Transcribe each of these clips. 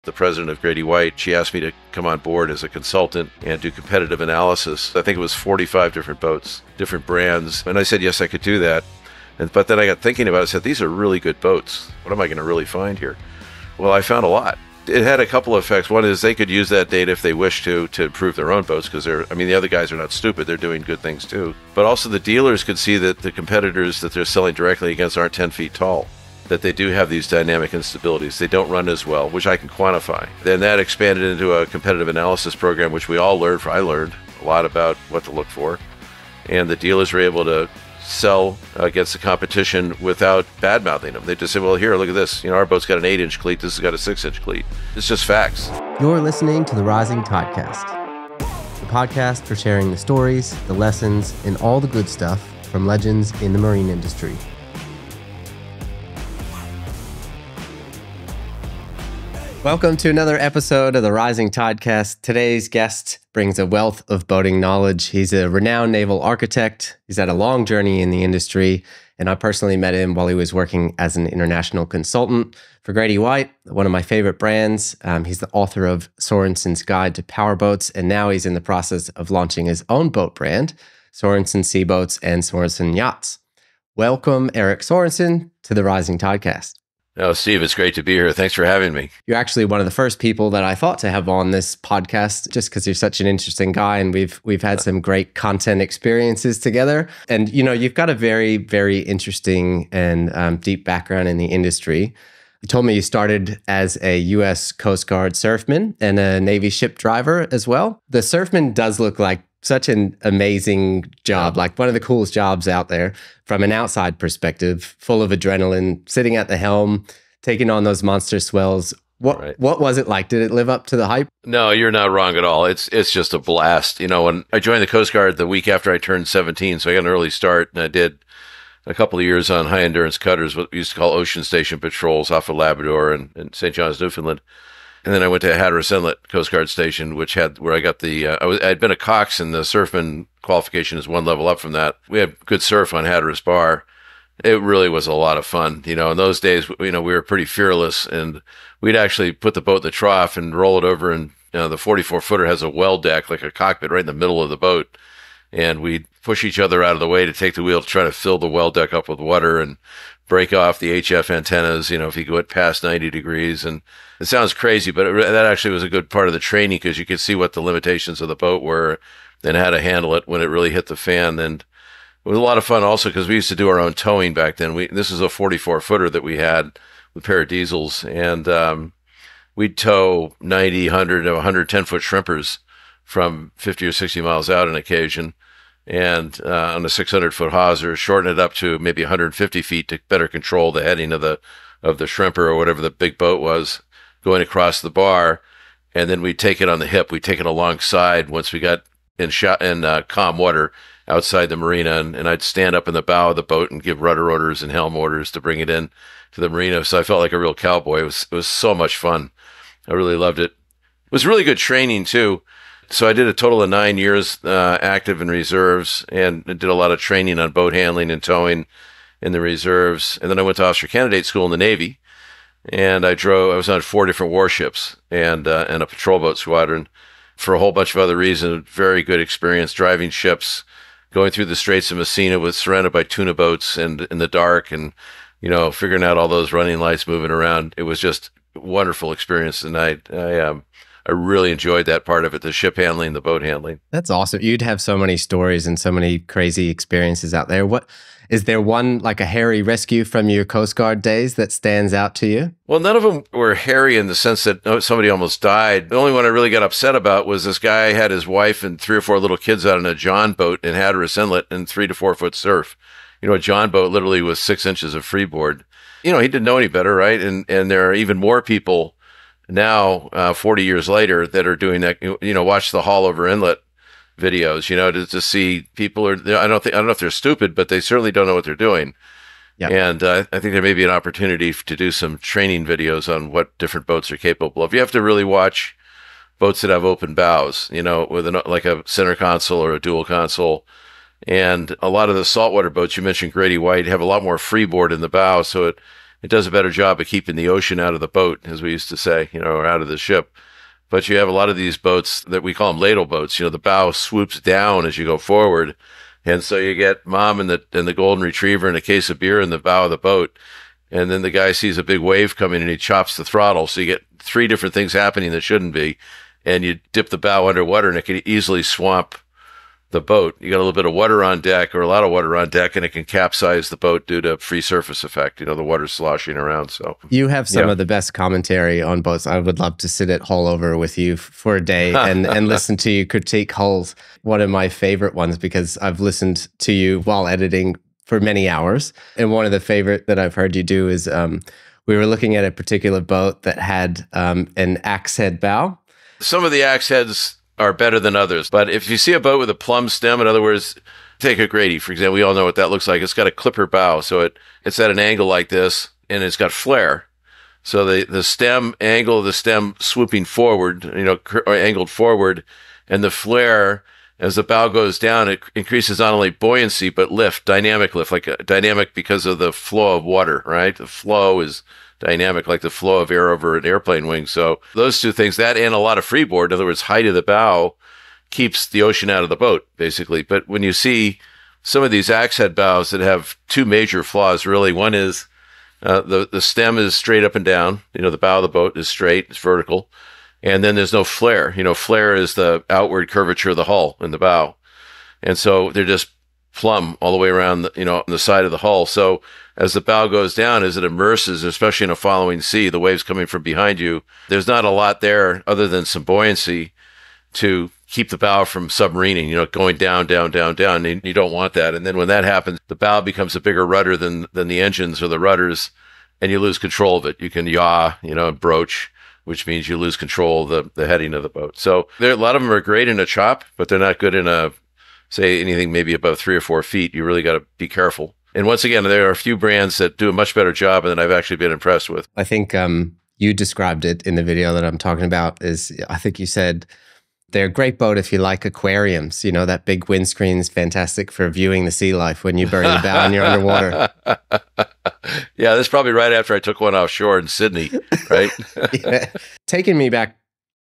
the president of Grady White, she asked me to come on board as a consultant and do competitive analysis. I think it was 45 different boats, different brands. And I said, yes, I could do that. But then I got thinking about it. I said, these are really good boats. What am I going to really find here? Well, I found a lot. It had a couple of effects. One is they could use that data if they wish to improve their own boats, because the other guys are not stupid. They're doing good things too. But also the dealers could see that the competitors that they're selling directly against aren't 10 feet tall, that they do have these dynamic instabilities. They don't run as well, which I can quantify. Then that expanded into a competitive analysis program, which we all learned. I learned a lot about what to look for. And the dealers were able to sell against the competition without bad-mouthing them. They just say, well, here, look at this. Our boat's got an 8-inch cleat. This has got a 6-inch cleat. It's just facts. You're listening to the Rising Toddcast, the podcast for sharing the stories, the lessons, and all the good stuff from legends in the marine industry. Welcome to another episode of the Rising Toddcast. Today's guest brings a wealth of boating knowledge. He's a renowned naval architect. He's had a long journey in the industry, and I personally met him while he was working as an international consultant for Grady White, one of my favorite brands. He's the author of Sorensen's Guide to Powerboats, and now he's in the process of launching his own boat brand, Sorensen Seaboats and Sorensen Yachts. Welcome, Eric Sorensen, to the Rising Toddcast. Oh, Steve, it's great to be here. Thanks for having me. You're actually one of the first people that I thought to have on this podcast, just because you're such an interesting guy, and we've had some great content experiences together. And you've got a very, very interesting and deep background in the industry. You told me you started as a U.S. Coast Guard surfman and a Navy ship driver as well. The surfman does look like such an amazing job, like one of the coolest jobs out there from an outside perspective, full of adrenaline, sitting at the helm, taking on those monster swells. What was it like? Did it live up to the hype? No, you're not wrong at all. It's just a blast. When I joined the Coast Guard the week after I turned 17, so I got an early start, and I did a couple of years on high endurance cutters, what we used to call ocean station patrols off of Labrador and St. John's, Newfoundland. And then I went to Hatteras Inlet Coast Guard Station, where I got I'd been a cox, and the surfman qualification is one level up from that. We had good surf on Hatteras Bar. It really was a lot of fun. In those days, we were pretty fearless, and we'd actually put the boat in the trough and roll it over, and the 44-footer has a well deck, like a cockpit right in the middle of the boat. And we'd push each other out of the way to take the wheel to try to fill the well deck up with water and break off the HF antennas, if you went past 90 degrees. And it sounds crazy, but that actually was a good part of the training, because you could see what the limitations of the boat were and how to handle it when it really hit the fan. And it was a lot of fun also, because we used to do our own towing back then. This is a 44-footer that we had with a pair of diesels, and we'd tow 90, 100, 110-foot shrimpers from 50 or 60 miles out on occasion, and on a 600-foot hawser, shorten it up to maybe 150 feet to better control the heading of the shrimper or whatever the big boat was going across the bar. And then we'd take it on the hip. We'd take it alongside once we got in calm water outside the marina, and I'd stand up in the bow of the boat and give rudder orders and helm orders to bring it in to the marina. So I felt like a real cowboy. It was so much fun. I really loved it. It was really good training too. So I did a total of 9 years active in reserves, and did a lot of training on boat handling and towing in the reserves. And then I went to officer candidate school in the Navy, and I was on 4 different warships and a patrol boat squadron for a whole bunch of other reasons. Very good experience driving ships, going through the Straits of Messina surrounded by tuna boats and in the dark, and figuring out all those running lights moving around. It was just a wonderful experience, and I really enjoyed that part of it, the ship handling, the boat handling. That's awesome. You'd have so many stories and so many crazy experiences out there. Is there one, like a hairy rescue from your Coast Guard days that stands out to you? Well, none of them were hairy in the sense that somebody almost died. The only one I really got upset about was this guy had his wife and 3 or 4 little kids out on a John boat in Hatteras Inlet in 3 to 4 foot surf. A John boat literally was 6 inches of freeboard. He didn't know any better, right? And there are even more people now, 40 years later, that are doing that. Watch the Haul Over Inlet videos, to see people I don't know if they're stupid, but they certainly don't know what they're doing. Yep. And I think there may be an opportunity to do some training videos on what different boats are capable of. You have to really watch boats that have open bows, with like a center console or a dual console. And a lot of the saltwater boats, you mentioned Grady White, have a lot more freeboard in the bow, so it it does a better job of keeping the ocean out of the boat, as we used to say, or out of the ship. But you have a lot of these boats that we call them ladle boats. The bow swoops down as you go forward. And so you get mom and the golden retriever and a case of beer in the bow of the boat. And then the guy sees a big wave coming and he chops the throttle. So you get three different things happening that shouldn't be. And you dip the bow underwater and it can easily swamp the boat. You got a little bit of water on deck or a lot of water on deck and it can capsize the boat due to free surface effect. The water's sloshing around. So you have some of the best commentary on boats. I would love to sit at hull over with you for a day and listen to you critique hulls. One of my favorite ones, because I've listened to you while editing for many hours. And one of the favorite that I've heard you do is we were looking at a particular boat that had an axe head bow. Some of the axe heads are better than others. But if you see a boat with a plumb stem, in other words, take a Grady, for example, we all know what that looks like. It's got a clipper bow. So it's at an angle like this, and it's got flare. So the stem angle of the stem swooping forward, or angled forward, and the flare, as the bow goes down, it increases not only buoyancy, but lift, dynamic lift, like a dynamic because of the flow of water, right? The flow is dynamic, like the flow of air over an airplane wing. So those two things, that and a lot of freeboard, in other words, height of the bow, keeps the ocean out of the boat, basically. But when you see some of these axe head bows that have two major flaws, really, one is the stem is straight up and down. The bow of the boat is straight, it's vertical. And then there's no flare. Flare is the outward curvature of the hull in the bow. And so they're just plumb all the way around, on the side of the hull. So as the bow goes down, as it immerses, especially in a following sea, the waves coming from behind you, there's not a lot there other than some buoyancy to keep the bow from submarining, going down, down, down, down. And you don't want that. And then when that happens, the bow becomes a bigger rudder than the engines or the rudders, and you lose control of it. You can yaw, and broach, which means you lose control of the heading of the boat. So a lot of them are great in a chop, but they're not good in say anything maybe above 3 or 4 feet. You really got to be careful. And once again, there are a few brands that do a much better job and that I've actually been impressed with. I think you described it in the video that I'm talking about I think you said, they're a great boat if you like aquariums. That big windscreen is fantastic for viewing the sea life when you bury the bow and you're underwater. Yeah, that's probably right after I took one offshore in Sydney, right? Yeah. Taking me back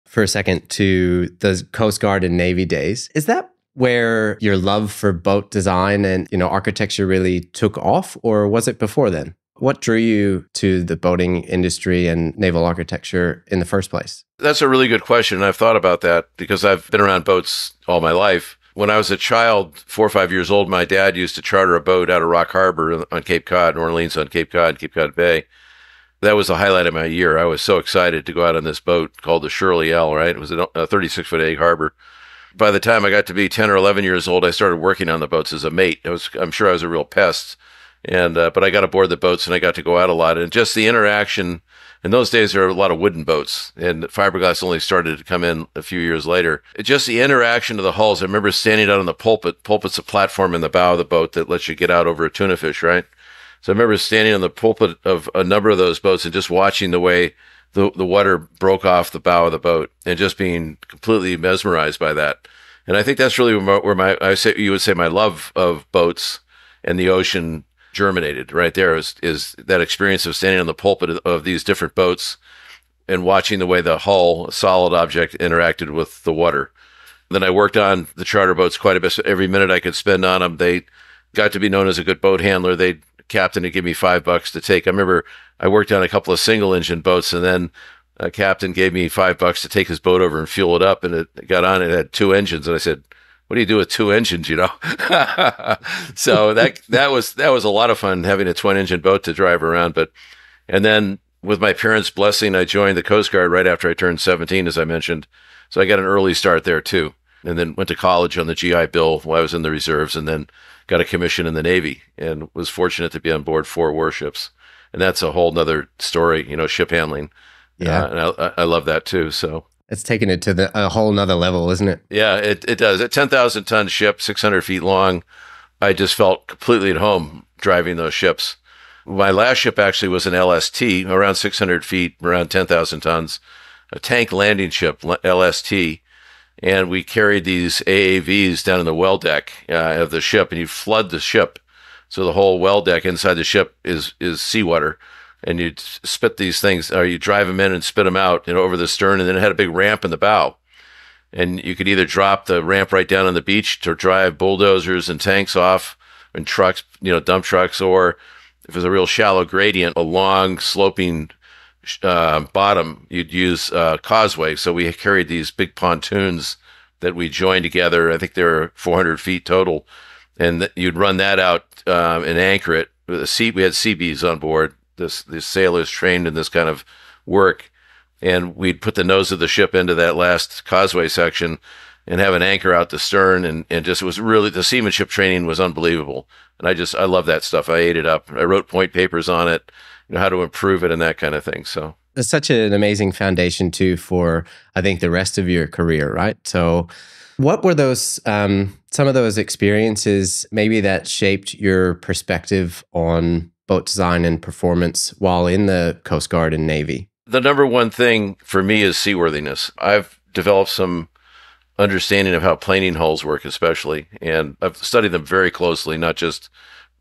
for a second to the Coast Guard and Navy days, is that where your love for boat design and architecture really took off, or was it before then? What drew you to the boating industry and naval architecture in the first place? That's a really good question, and I've thought about that because I've been around boats all my life. When I was a child, 4 or 5 years old, my dad used to charter a boat out of Rock Harbor on Cape Cod, New Orleans on Cape Cod, Cape Cod Bay. That was the highlight of my year. I was so excited to go out on this boat called the Shirley L, right? It was a 36-foot egg harbor. By the time I got to be 10 or 11 years old, I started working on the boats as a mate. I'm sure I was a real pest. But I got aboard the boats and I got to go out a lot. And just the interaction, in those days, there were a lot of wooden boats, and fiberglass only started to come in a few years later. Just the interaction of the hulls. I remember standing out on the pulpit. Pulpit's a platform in the bow of the boat that lets you get out over a tuna fish, right? So I remember standing on the pulpit of a number of those boats and just watching the way the water broke off the bow of the boat and just being completely mesmerized by that. And I think that's really where you would say my love of boats and the ocean germinated right there is that experience of standing on the pulpit of these different boats and watching the way the hull, a solid object, interacted with the water. Then I worked on the charter boats quite a bit. So every minute I could spend on them, they got to be known as a good boat handler. Captain would give me $5 to take. I remember I worked on a couple of single engine boats, and then a captain gave me $5 to take his boat over and fuel it up. And it got on, it had 2 engines. And I said, what do you do with 2 engines, So that was a lot of fun having a twin engine boat to drive around. And then with my parents' blessing, I joined the Coast Guard right after I turned 17, as I mentioned. So I got an early start there too. And then went to college on the GI Bill while I was in the reserves, and then got a commission in the Navy and was fortunate to be on board 4 warships. And that's a whole nother story, ship handling. Yeah. And I love that too. So it's taken it to a whole nother level, isn't it? Yeah, it does. At 10,000 ton ship, 600 feet long, I just felt completely at home driving those ships. My last ship actually was an LST, around 600 feet, around 10,000 tons, a tank landing ship, LST. And we carried these AAVs down in the well deck of the ship, and you flood the ship. So the whole well deck inside the ship is seawater. and you'd spit these things, or you drive them in and spit them out, over the stern, and then it had a big ramp in the bow. And you could either drop the ramp right down on the beach to drive bulldozers and tanks off and trucks, dump trucks, or if it was a real shallow gradient, a long sloping bottom, you'd use causeway. So we carried these big pontoons that we joined together. I think they were 400 feet total. And you'd run that out and anchor it. We had CBs on board. These sailors trained in this kind of work. And we'd put the nose of the ship into that last causeway section and have an anchor out the stern. And just, it was really, the seamanship training was unbelievable. And I love that stuff. I ate it up. I wrote point papers on it, how to improve it and that kind of thing. So it's such an amazing foundation too for, I think, the rest of your career, right? So what were those, some of those experiences maybe that shaped your perspective on boat design and performance while in the Coast Guard and Navy? The number one thing for me is seaworthiness. I've developed some understanding of how planing hulls work, especially, and I've studied them very closely, not just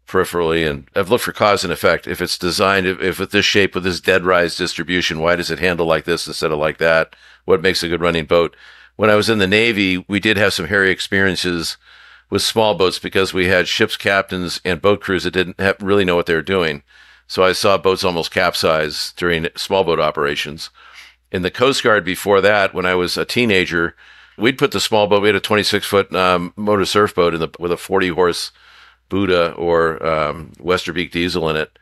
peripherally, and I've looked for cause and effect. If it's designed, if with this shape, with this dead rise distribution, why does it handle like this instead of like that? What makes a good running boat? When I was in the Navy, we did have some hairy experiences with small boats because we had ship's captains and boat crews that didn't really know what they were doing. So I saw boats almost capsize during small boat operations. In the Coast Guard before that, when I was a teenager, we'd put the small boat, we had a 26-foot motor surf boat with a 40-horse Buddha or Westerbeek diesel in it.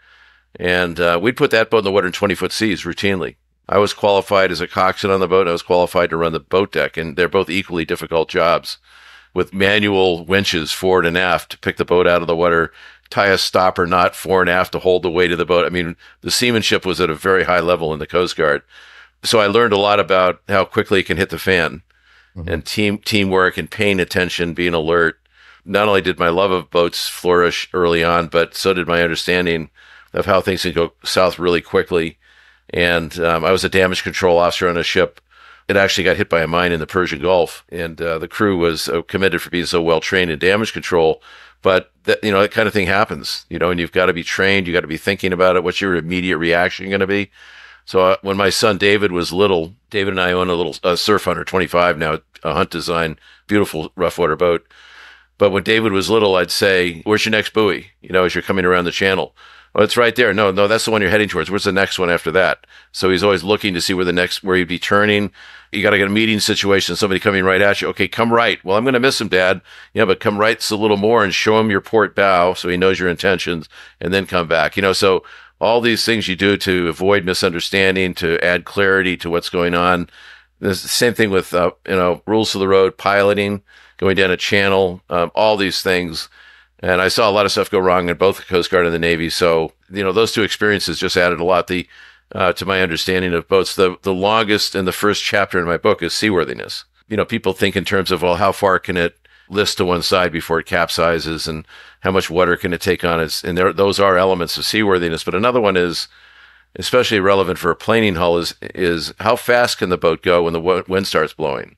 And we'd put that boat in the water in 20-foot seas routinely. I was qualified as a coxswain on the boat. I was qualified to run the boat deck, and they're both equally difficult jobs with manual winches forward and aft to pick the boat out of the water, tie a stopper knot fore and aft to hold the weight of the boat. I mean, the seamanship was at a very high level in the Coast Guard. So I learned a lot about how quickly it can hit the fan and teamwork and paying attention, being alert. Not only did my love of boats flourish early on, but so did my understanding of how things can go south really quickly. And I was a damage control officer on a ship. It actually got hit by a mine in the Persian Gulf, and the crew was commended for being so well trained in damage control. But that kind of thing happens, and you've got to be trained. You got to be thinking about it. What's your immediate reaction going to be? So when my son David was little, David and I own a little Surf Hunter 25 now, a Hunt design, beautiful rough water boat. But when David was little, I'd say, "Where's your next buoy?" As you're coming around the channel. Oh, it's right there. No, that's the one you're heading towards. Where's the next one after that? So he's always looking to see where he'd be turning. You got to get a meeting situation, somebody coming right at you. Okay, come right. Well, I'm going to miss him, Dad. Yeah, but come right a little more and show him your port bow so he knows your intentions, and then come back. So all these things you do to avoid misunderstanding, to add clarity to what's going on. There's the same thing with, rules of the road, piloting, going down a channel, all these things. And I saw a lot of stuff go wrong in both the Coast Guard and the Navy. So, those two experiences just added a lot to my understanding of boats. The longest and the first chapter in my book is seaworthiness. People think in terms of, well, how far can it list to one side before it capsizes, and how much water can it take on it? And those are elements of seaworthiness. But another one is, especially relevant for a planing hull, is how fast can the boat go when the wind starts blowing?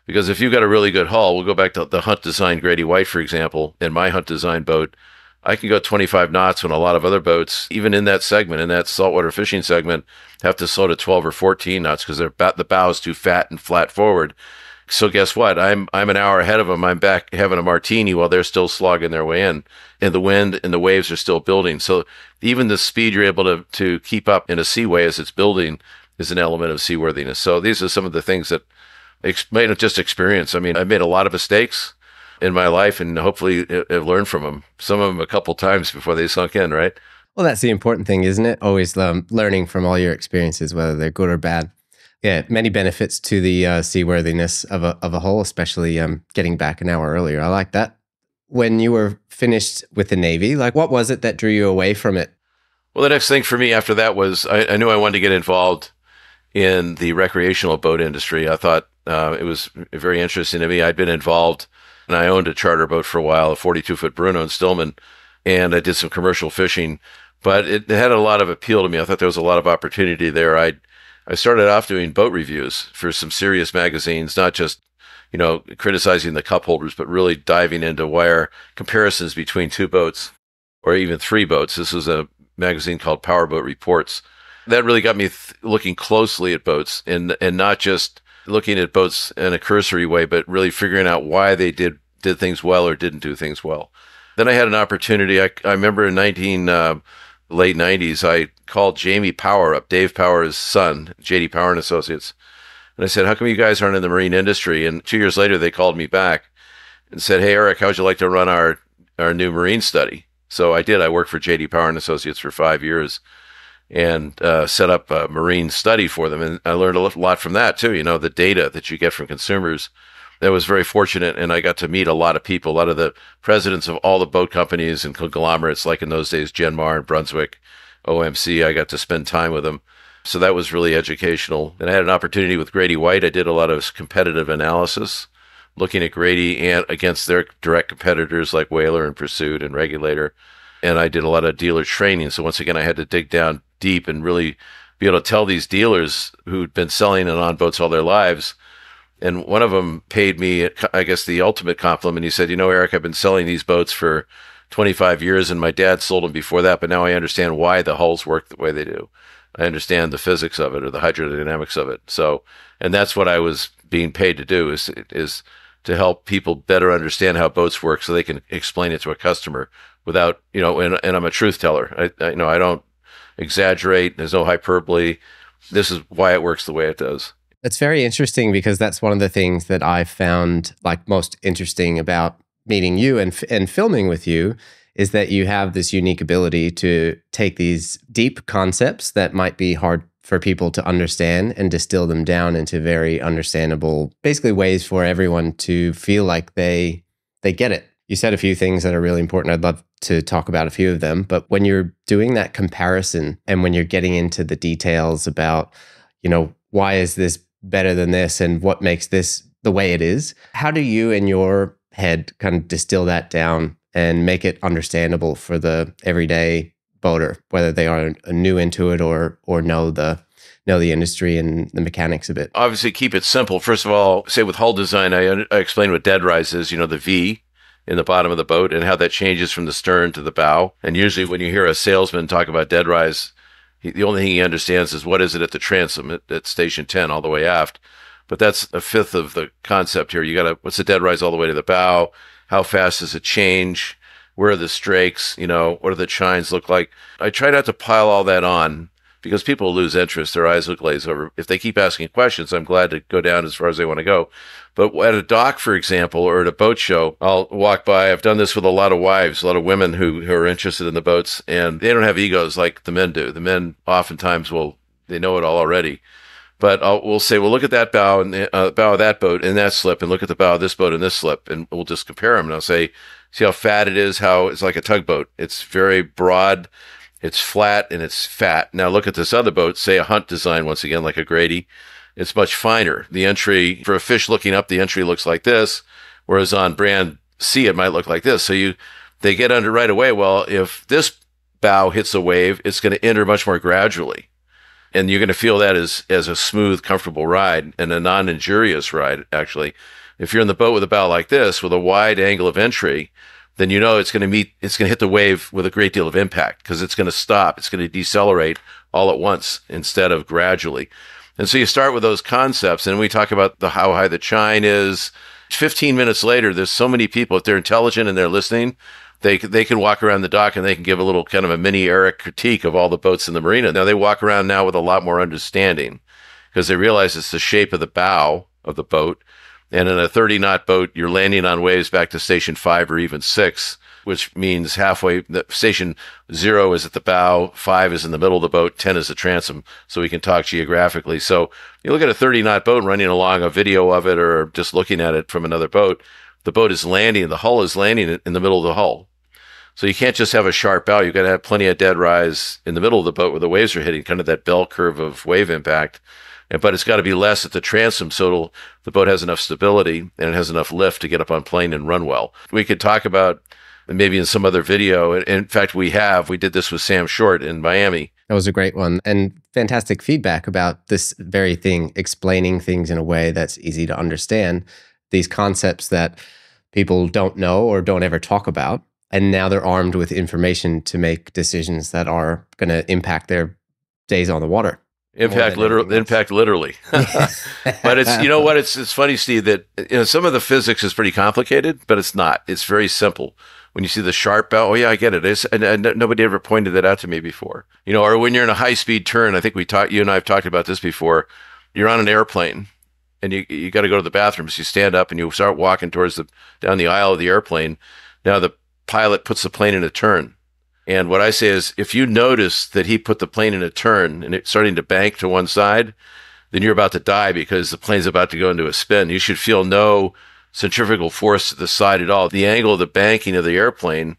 Because if you've got a really good hull, we'll go back to the Hunt design Grady White, for example, in my Hunt design boat, I can go 25 knots when a lot of other boats, even in that segment, in that saltwater fishing segment, have to slow to 12 or 14 knots because the bow is too fat and flat forward. So guess what? I'm an hour ahead of them. I'm back having a martini while they're still slogging their way in. And the wind and the waves are still building. So even the speed you're able to keep up in a seaway as it's building is an element of seaworthiness. So these are some of the things that just experience. I mean, I've made a lot of mistakes in my life, and hopefully I've learned from them. Some of them a couple times before they sunk in, right? Well, that's the important thing, isn't it? Always learning from all your experiences, whether they're good or bad. Yeah, many benefits to the seaworthiness of a hull, especially getting back an hour earlier. I like that. When you were finished with the Navy, what was it that drew you away from it? Well, the next thing for me after that was I knew I wanted to get involved in the recreational boat industry. I thought it was very interesting to me. I'd been involved, and I owned a charter boat for a while, a 42-foot Bruno in Stillman, and I did some commercial fishing. But it had a lot of appeal to me. I thought there was a lot of opportunity there. I started off doing boat reviews for some serious magazines, not just, criticizing the cup holders, but really diving into wire comparisons between two boats or even three boats. This was a magazine called Powerboat Reports. That really got me looking closely at boats and not just looking at boats in a cursory way, but really figuring out why they did things well or didn't do things well. Then I had an opportunity. I remember in late 90s, I called Jamie Power up, Dave Power's son, JD Power and Associates. And I said, how come you guys aren't in the marine industry? And 2 years later, they called me back and said, hey, Eric, how would you like to run our new marine study? So I did. I worked for JD Power and Associates for 5 years and set up a marine study for them. And I learned a lot from that too. The data that you get from consumers. That was very fortunate, and I got to meet a lot of people, a lot of the presidents of all the boat companies and conglomerates, like in those days, Genmar and Brunswick, OMC. I got to spend time with them. So that was really educational. And I had an opportunity with Grady White. I did a lot of competitive analysis, looking at Grady and against their direct competitors like Whaler and Pursuit and Regulator. And I did a lot of dealer training. So once again, I had to dig down deep and really be able to tell these dealers who'd been selling and on boats all their lives. And one of them paid me, I guess, the ultimate compliment. He said, Eric, I've been selling these boats for 25 years and my dad sold them before that, but now I understand why the hulls work the way they do. I understand the physics of it or the hydrodynamics of it. So, and that's what I was being paid to do is to help people better understand how boats work so they can explain it to a customer without, and I'm a truth teller. I don't exaggerate. There's no hyperbole. This is why it works the way it does. It's very interesting because that's one of the things that I found like most interesting about meeting you and filming with you is that you have this unique ability to take these deep concepts that might be hard for people to understand and distill them down into very understandable, basically ways for everyone to feel like they get it. You said a few things that are really important. I'd love to talk about a few of them, but when you're doing that comparison and when you're getting into the details about, why is this better than this and what makes this the way it is, how do you in your head kind of distill that down and make it understandable for the everyday boater, whether they are new into it or know the industry and the mechanics of it? Obviously, keep it simple. First of all, say with hull design, I explained what dead rise is, the V in the bottom of the boat and how that changes from the stern to the bow. And usually when you hear a salesman talk about dead rise, the only thing he understands is what is it at the transom at station 10 all the way aft. But that's a fifth of the concept here. What's the dead rise all the way to the bow? How fast does it change? Where are the strakes? What do the chines look like? I try not to pile all that on because people lose interest. Their eyes will glaze over. If they keep asking questions, I'm glad to go down as far as they want to go. But at a dock, for example, or at a boat show, I'll walk by. I've done this with a lot of wives, a lot of women who are interested in the boats, and they don't have egos like the men do. The men oftentimes they know it all already. But we'll say, well, look at that bow and the bow of that boat and that slip, and look at the bow of this boat and this slip, and we'll just compare them. And I'll say, see how fat it is, how it's like a tugboat. It's very broad, it's flat, and it's fat. Now look at this other boat, say a Hunt design, once again, like a Grady. It's much finer. The entry, for a fish looking up, the entry looks like this, whereas on brand C, it might look like this. So they get under right away. Well, if this bow hits a wave, it's going to enter much more gradually. And you're going to feel that as a smooth, comfortable ride and a non-injurious ride, actually. If you're in the boat with a bow like this, with a wide angle of entry, then it's going to hit the wave with a great deal of impact because it's going to stop. It's going to decelerate all at once instead of gradually. And so you start with those concepts, and we talk about how high the chine is. 15 minutes later, there's so many people, if they're intelligent and they're listening, they can walk around the dock and they can give a little kind of a mini Eric critique of all the boats in the marina. Now they walk around now with a lot more understanding because they realize it's the shape of the bow of the boat. And in a 30-knot boat, you're landing on waves back to station 5 or even 6, which means halfway. Station 0 is at the bow, 5 is in the middle of the boat, 10 is the transom, so we can talk geographically. So you look at a 30-knot boat running along, a video of it or just looking at it from another boat, the boat is landing, the hull is landing in the middle of the hull. So you can't just have a sharp bow. You've got to have plenty of dead rise in the middle of the boat where the waves are hitting, kind of that bell curve of wave impact. But it's got to be less at the transom so the boat has enough stability and it has enough lift to get up on plane and run well. We could talk about maybe in some other video. In fact, we did this with Sam Short in Miami. That was a great one and fantastic feedback about this very thing, explaining things in a way that's easy to understand, these concepts that people don't know or don't ever talk about. and now they're armed with information to make decisions that are going to impact their days on the water. Impact literally. But it's, you know what, it's funny, Steve, that some of the physics is pretty complicated, but it's not. It's very simple. When you see the sharp bow, oh yeah, I get it. And nobody ever pointed that out to me before. Or when you're in a high speed turn, I think you and I have talked about this before. You're on an airplane and you got to go to the bathroom. So you stand up and you start walking down the aisle of the airplane. Now the pilot puts the plane in a turn. And what I say is, if you notice that he put the plane in a turn and it's starting to bank to one side, then you're about to die because the plane's about to go into a spin. You should feel no centrifugal force to the side at all. The angle of the banking of the airplane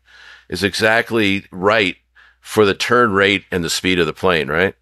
is exactly right for the turn rate and the speed of the plane, right?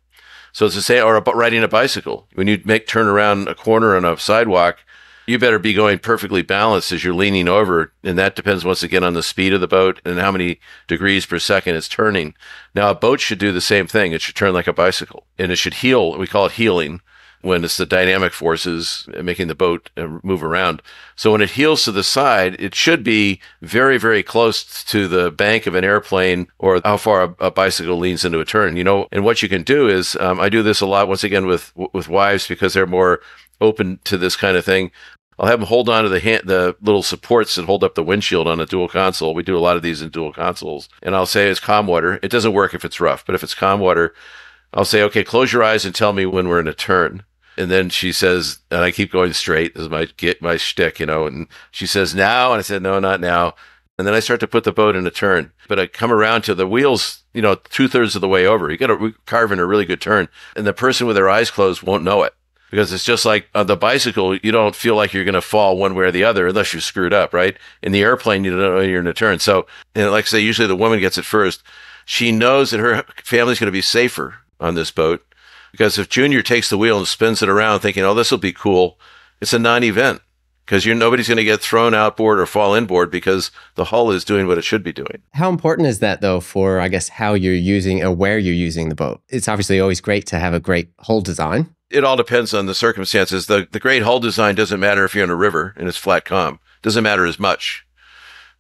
So it's the same, or about riding a bicycle. When you turn around a corner on a sidewalk, you better be going perfectly balanced as you're leaning over. And that depends, once again, on the speed of the boat and how many degrees per second it's turning. Now, a boat should do the same thing. It should turn like a bicycle. And it should heel. We call it heeling, when it's the dynamic forces making the boat move around. So when it heels to the side, it should be very, very close to the bank of an airplane or how far a bicycle leans into a turn. And what you can do is, I do this a lot, once again, with wives, because they're more open to this kind of thing. I'll have them hold on to the little supports that hold up the windshield on a dual console. We do a lot of these in dual consoles. And I'll say it's calm water. It doesn't work if it's rough, but if it's calm water, I'll say, okay, close your eyes and tell me when we're in a turn. And then she says, and I keep going straight. This is my shtick, and she says, now. And I said, no, not now. And then I start to put the boat in a turn. But I come around to the wheels, 2/3 of the way over. You got to carve in a really good turn. And the person with their eyes closed won't know it. Because it's just like on the bicycle, you don't feel like you're going to fall one way or the other unless you're screwed up, right? In the airplane, you don't know you're in a turn. So, like I say, usually the woman gets it first. She knows that her family's going to be safer on this boat, because if Junior takes the wheel and spins it around thinking, oh, this will be cool, it's a non-event, because nobody's going to get thrown outboard or fall inboard because the hull is doing what it should be doing. How important is that, though, for, I guess, how you're using or where you're using the boat? It's obviously always great to have a great hull design. It all depends on the circumstances. The great hull design doesn't matter if you're in a river and it's flat calm. It doesn't matter as much.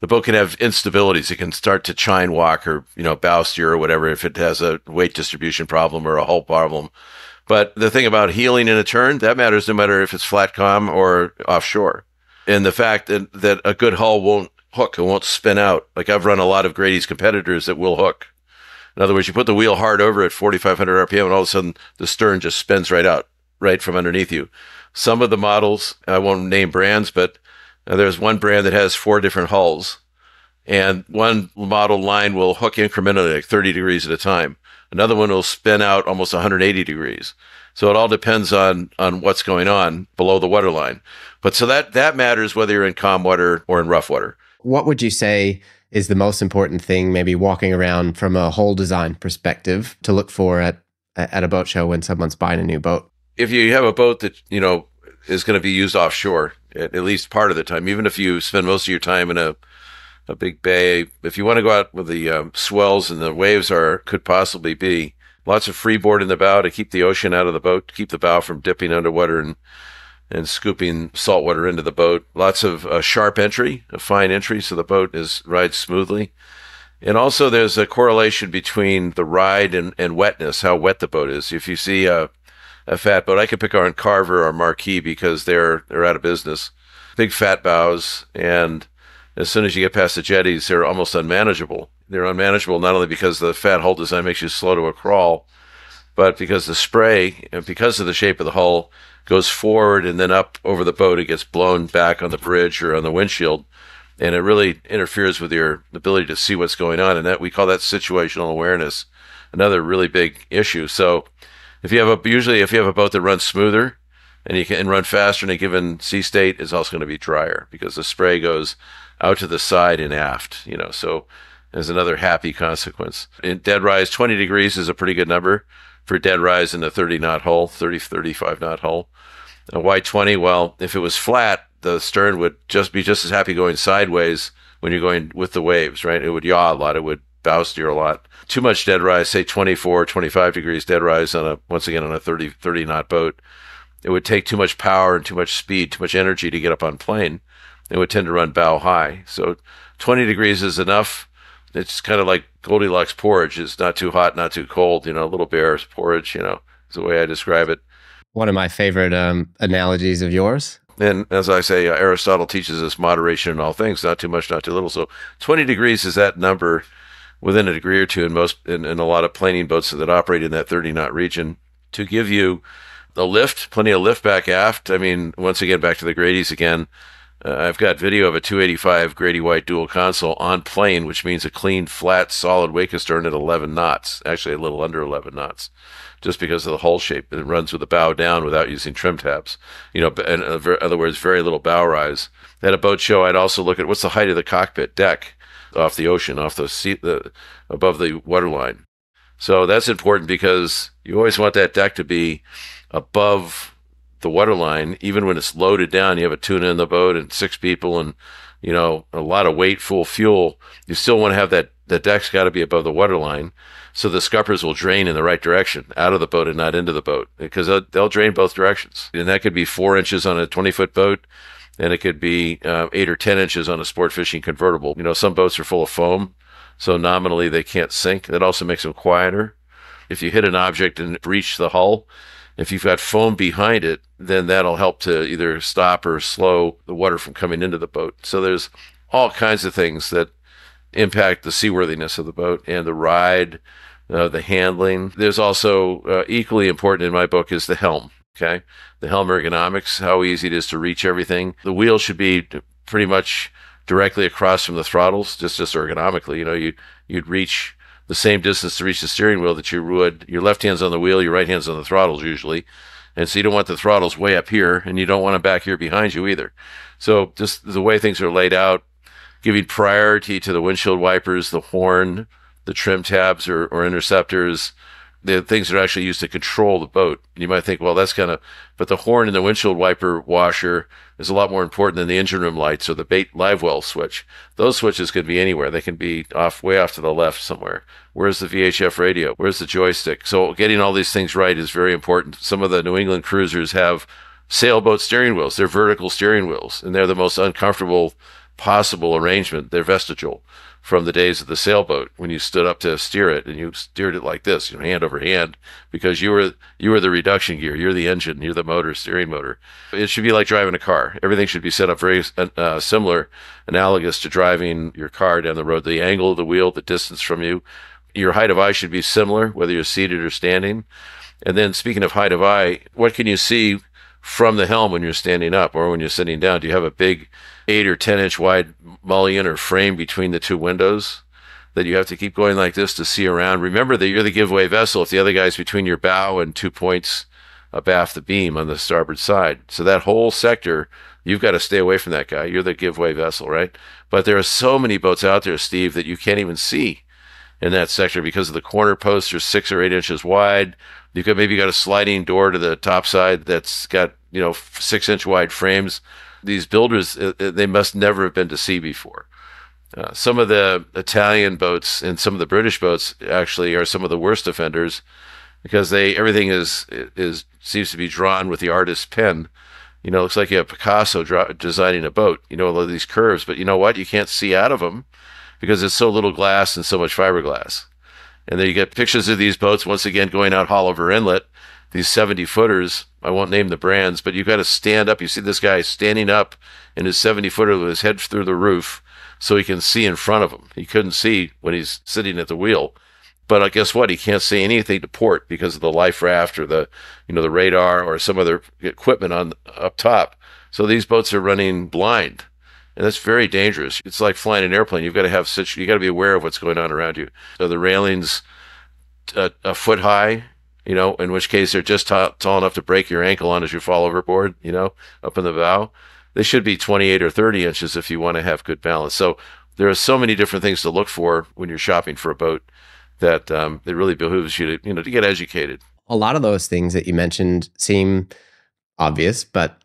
The boat can have instabilities. It can start to chine walk or, bow steer or whatever if it has a weight distribution problem or a hull problem. But the thing about heeling in a turn, that matters no matter if it's flat calm or offshore. And the fact that a good hull won't hook, it won't spin out. Like I've run a lot of Grady's competitors that will hook. In other words, you put the wheel hard over at 4,500 RPM and all of a sudden the stern just spins right out, right from underneath you. Some of the models, I won't name brands, but there's one brand that has 4 different hulls. And one model line will hook incrementally, like 30 degrees at a time. Another one will spin out almost 180 degrees. So it all depends on what's going on below the waterline. But so that matters whether you're in calm water or in rough water. What would you say is the most important thing, maybe walking around from a hull design perspective, to look for at a boat show when someone's buying a new boat? If you have a boat that, is going to be used offshore, at least part of the time, even if you spend most of your time in a big bay, if you want to go out with the swells and the waves could possibly be, lots of freeboard in the bow to keep the ocean out of the boat, to keep the bow from dipping underwater and scooping salt water into the boat. Lots of sharp entry, a fine entry, so the boat rides smoothly. And also there's a correlation between the ride and wetness, how wet the boat is. If you see a fat boat, I could pick on Carver or Marquis because they're out of business. Big fat bows, and as soon as you get past the jetties, they're almost unmanageable. They're unmanageable not only because the fat hull design makes you slow to a crawl, but because the spray, and because of the shape of the hull, goes forward and then up over the boat. It gets blown back on the bridge or on the windshield, and it really interferes with your ability to see what's going on. And that we call that situational awareness, another really big issue. So if you have a boat that runs smoother and you can run faster in a given sea state, it's also going to be drier because the spray goes out to the side and aft, so there's another happy consequence. In dead rise, 20 degrees is a pretty good number for dead rise in a 30-knot hull, 35-knot hull. Why 20? Well, if it was flat, the stern would be just as happy going sideways when you're going with the waves, right? It would yaw a lot. It would bow steer a lot. Too much dead rise, say 24, 25 degrees dead rise on a 30-knot boat. It would take too much power and too much speed, too much energy to get up on plane. It would tend to run bow high. So 20 degrees is enough It's kind of like Goldilocks porridge. It's not too hot, not too cold. A little bear's porridge. Is the way I describe it. One of my favorite analogies of yours. And as I say, Aristotle teaches us moderation in all things, not too much, not too little. So 20 degrees is that number within a degree or two in a lot of planing boats that operate in that 30 knot region to give you a lift, plenty of lift back aft. I mean, once again, back to the Grady's again. I've got video of a 285 Grady White dual console on plane, which means a clean, flat, solid wake astern at 11 knots, actually a little under 11 knots, just because of the hull shape. It runs with the bow down without using trim tabs. In other words, very little bow rise. At a boat show, I'd also look at what's the height of the cockpit deck off the ocean, off the seat, above the waterline. So that's important because you always want that deck to be above the waterline, even when it's loaded down. You have a tuna in the boat and 6 people and a lot of weight, full fuel. You still want to have that. The deck's got to be above the waterline, so the scuppers will drain in the right direction, out of the boat and not into the boat, because they'll drain both directions. And that could be 4 inches on a 20-foot boat, and it could be 8 or 10 inches on a sport fishing convertible. Some boats are full of foam, so nominally they can't sink. That also makes them quieter. If you hit an object and breach the hull, if you've got foam behind it, then that'll help to either stop or slow the water from coming into the boat. So there's all kinds of things that impact the seaworthiness of the boat and the ride, the handling. There's also equally important in my book is the helm. Okay, the helm ergonomics, how easy it is to reach everything. The wheel should be pretty much directly across from the throttles, just ergonomically. You'd reach the same distance to reach the steering wheel that you would. Your left hand's on the wheel, your right hand's on the throttles usually. And so you don't want the throttles way up here, and you don't want them back here behind you either. So just the way things are laid out, giving priority to the windshield wipers, the horn, the trim tabs or interceptors, the things that are actually used to control the boat. You might think, well, but the horn and the windshield wiper washer is a lot more important than the engine room lights or the bait live well switch. Those switches could be anywhere. They can be way off to the left somewhere. Where's the VHF radio? Where's the joystick? So getting all these things right is very important. Some of the New England cruisers have sailboat steering wheels. They're vertical steering wheels, and they're the most uncomfortable possible arrangement. They're vestigial from the days of the sailboat when you stood up to steer it and you steered it like this, hand over hand, because you were the reduction gear. You're the engine. You're the motor, steering motor. It should be like driving a car. Everything should be set up very similar, analogous to driving your car down the road. The angle of the wheel, the distance from you, your height of eye should be similar, whether you're seated or standing. And then speaking of height of eye, what can you see from the helm when you're standing up or when you're sitting down? Do you have a big 8 or 10 inch wide mullion or frame between the two windows that you have to keep going like this to see around? Remember that you're the giveaway vessel if the other guy's between your bow and 2 points abaft the beam on the starboard side. So that whole sector, you've got to stay away from that guy. You're the giveaway vessel, right? But there are so many boats out there, Steve, that you can't even see in that sector because of the corner posts are 6 or 8 inches wide. Maybe got a sliding door to the top side that's got 6 inch wide frames. These builders, they must never have been to sea before. Some of the Italian boats and some of the British boats actually are some of the worst offenders because everything seems to be drawn with the artist's pen. It looks like you have Picasso designing a boat. All of these curves, but you know what? You can't see out of them because it's so little glass and so much fiberglass. And then you get pictures of these boats once again going out Holliver Inlet. These 70-footers, I won't name the brands, but you've got to stand up. You see this guy standing up in his 70-footer with his head through the roof so he can see in front of him. He couldn't see when he's sitting at the wheel. But guess what? He can't see anything to port because of the life raft or the radar or some other equipment up top. So these boats are running blind. And that's very dangerous. It's like flying an airplane. You got to be aware of what's going on around you. So the railings a foot high, in which case they're just tall enough to break your ankle on as you fall overboard, up in the bow. They should be 28 or 30 inches if you want to have good balance. So there are so many different things to look for when you're shopping for a boat that it really behooves you to get educated. A lot of those things that you mentioned seem obvious, but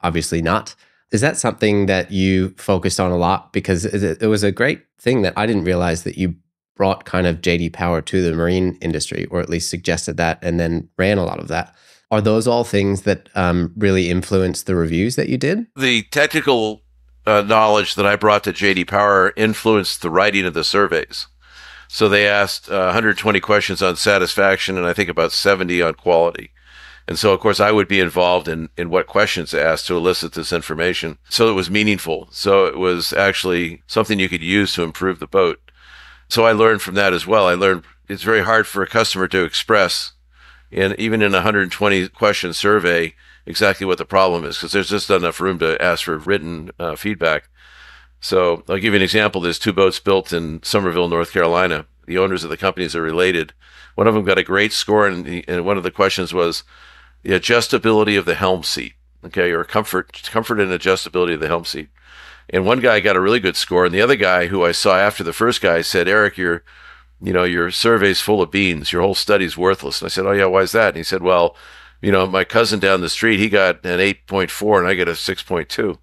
obviously not. Is that something that you focused on a lot? Because it was a great thing that I didn't realize that you brought kind of JD Power to the marine industry, or at least suggested that and then ran a lot of that. Are those all things that really influenced the reviews that you did? The technical knowledge that I brought to JD Power influenced the writing of the surveys. So they asked 120 questions on satisfaction and I think about 70 on quality. And so, of course, I would be involved in what questions to ask to elicit this information. So it was meaningful. So it was actually something you could use to improve the boat. So I learned from that as well. I learned it's very hard for a customer to express, even in a 120 question survey, exactly what the problem is, because there's just not enough room to ask for written feedback. So I'll give you an example. There's 2 boats built in Somerville, North Carolina. The owners of the companies are related. One of them got a great score, and one of the questions was the adjustability of the helm seat, okay, or comfort and adjustability of the helm seat. And one guy got a really good score, and the other guy, who I saw after the first guy, said, "Eric, your survey's full of beans. Your whole study's worthless." And I said, "Oh yeah, why is that?" And he said, "Well, my cousin down the street, he got an 8.4 and I got a 6.2,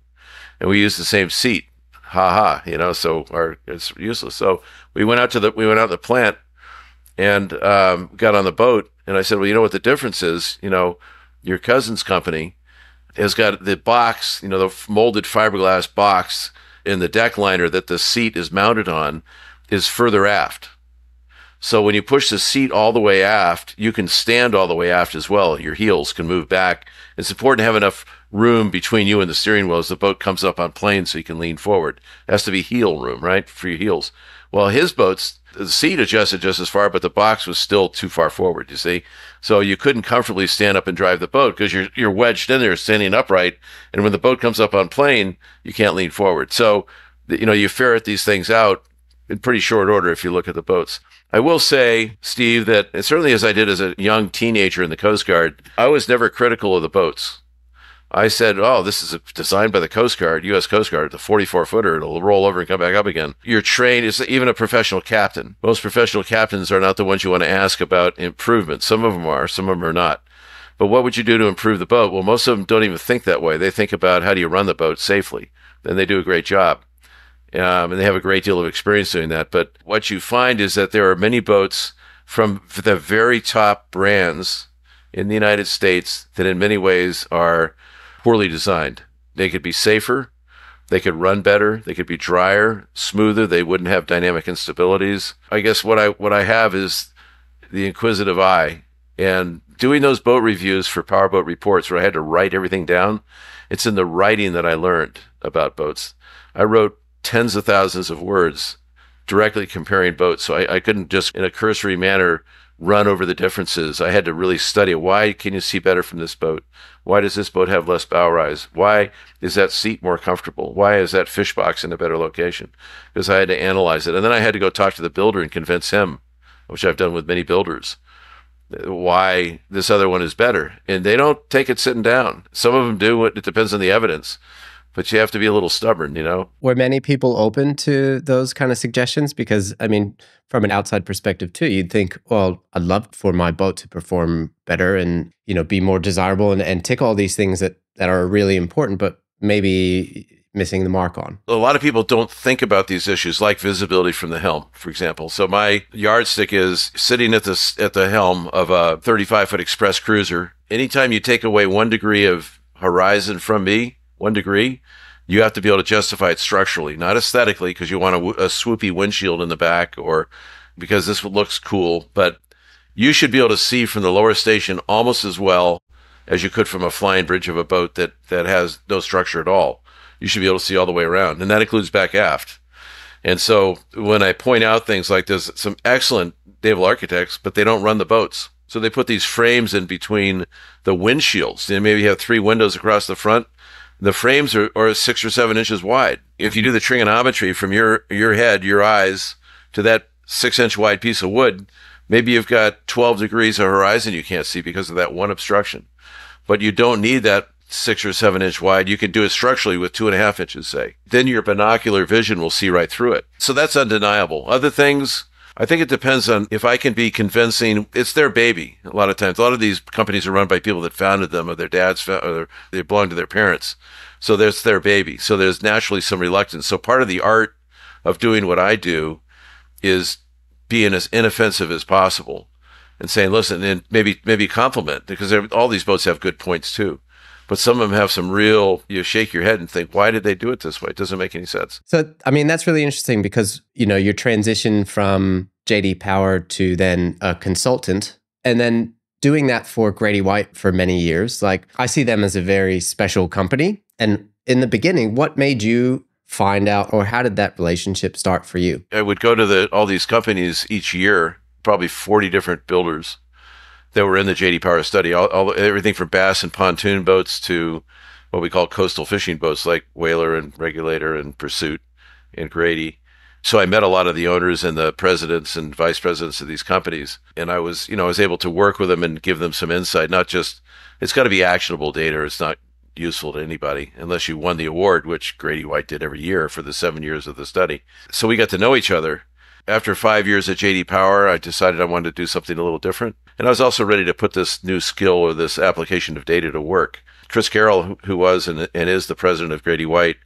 and we used the same seat. Ha ha, so it's useless." So we went out to the plant and got on the boat, and I said, "Well, you know what the difference is? Your cousin's company has got the box, the molded fiberglass box in the deck liner that the seat is mounted on is further aft. So when you push the seat all the way aft, you can stand all the way aft as well. Your heels can move back. It's important to have enough room between you and the steering wheel as the boat comes up on plane so you can lean forward. It has to be heel room, right, for your heels. Well, his boats, the seat adjusted just as far, but the box was still too far forward, you see? So you couldn't comfortably stand up and drive the boat because you're wedged in there standing upright. And when the boat comes up on plane, you can't lean forward. So, you ferret these things out in pretty short order if you look at the boats. I will say, Steve, that certainly as I did as a young teenager in the Coast Guard, I was never critical of the boats. I said, "Oh, this is designed by the Coast Guard, U.S. Coast Guard, the 44-footer. It'll roll over and come back up again." You're trained, it's even a professional captain. Most professional captains are not the ones you want to ask about improvement. Some of them are, some of them are not. But what would you do to improve the boat? Well, most of them don't even think that way. They think about how do you run the boat safely. Then they do a great job. And they have a great deal of experience doing that. But what you find is that there are many boats from the very top brands in the United States that in many ways are poorly designed. They could be safer, they could run better, they could be drier, smoother, they wouldn't have dynamic instabilities. I guess what I have is the inquisitive eye. And doing those boat reviews for Powerboat Reports where I had to write everything down, it's in the writing that I learned about boats. I wrote tens of thousands of words directly comparing boats. So I couldn't just in a cursory manner run over the differences. I had to really study why can you see better from this boat? Why does this boat have less bow rise? Why is that seat more comfortable? Why is that fish box in a better location? Because I had to analyze it. And then I had to go talk to the builder and convince him, which I've done with many builders, why this other one is better. And they don't take it sitting down. Some of them do. It depends on the evidence. But you have to be a little stubborn, Were many people open to those kind of suggestions? Because, from an outside perspective too, you'd think, well, I'd love for my boat to perform better and, be more desirable and tick all these things that are really important, but maybe missing the mark on. A lot of people don't think about these issues like visibility from the helm, for example. So my yardstick is sitting at the helm of a 35-foot express cruiser. Anytime you take away 1 degree of horizon from me, 1 degree, you have to be able to justify it structurally, not aesthetically, because you want a swoopy windshield in the back or because this looks cool. But you should be able to see from the lower station almost as well as you could from a flying bridge of a boat that has no structure at all. You should be able to see all the way around, and that includes back aft. And so when I point out things like there's some excellent naval architects, but they don't run the boats. So they put these frames in between the windshields. They maybe have 3 windows across the front. The frames are 6 or 7 inches wide. If you do the trigonometry from your head, your eyes, to that 6-inch wide piece of wood, maybe you've got 12 degrees of horizon you can't see because of that one obstruction. But you don't need that 6 or 7-inch wide. You can do it structurally with 2.5 inches, say. Then your binocular vision will see right through it. So that's undeniable. Other things, I think it depends on if I can be convincing. It's their baby a lot of times. A lot of these companies are run by people that founded them or their dads, or they belong to their parents. So there's their baby. So there's naturally some reluctance. So part of the art of doing what I do is being as inoffensive as possible and saying, listen, and maybe compliment, because all these boats have good points too. But some of them have some real, you shake your head and think, why did they do it this way? It doesn't make any sense. So, I mean, that's really interesting because, your transition from JD Power to then a consultant and then doing that for Grady White for many years. Like, I see them as a very special company. And in the beginning, what made you find out, or how did that relationship start for you? I would go to all these companies each year, probably 40 different builders that were in the JD Power study, everything from bass and pontoon boats to what we call coastal fishing boats like Whaler and Regulator and Pursuit and Grady. So I met a lot of the owners and the presidents and vice presidents of these companies. And I was able to work with them and give them some insight, not just, it's got to be actionable data. It's not useful to anybody unless you won the award, which Grady White did every year for the 7 years of the study. So we got to know each other. After 5 years at JD Power, I decided I wanted to do something a little different. And I was also ready to put this new skill or this application of data to work. Chris Carroll, who was and is the president of Grady White,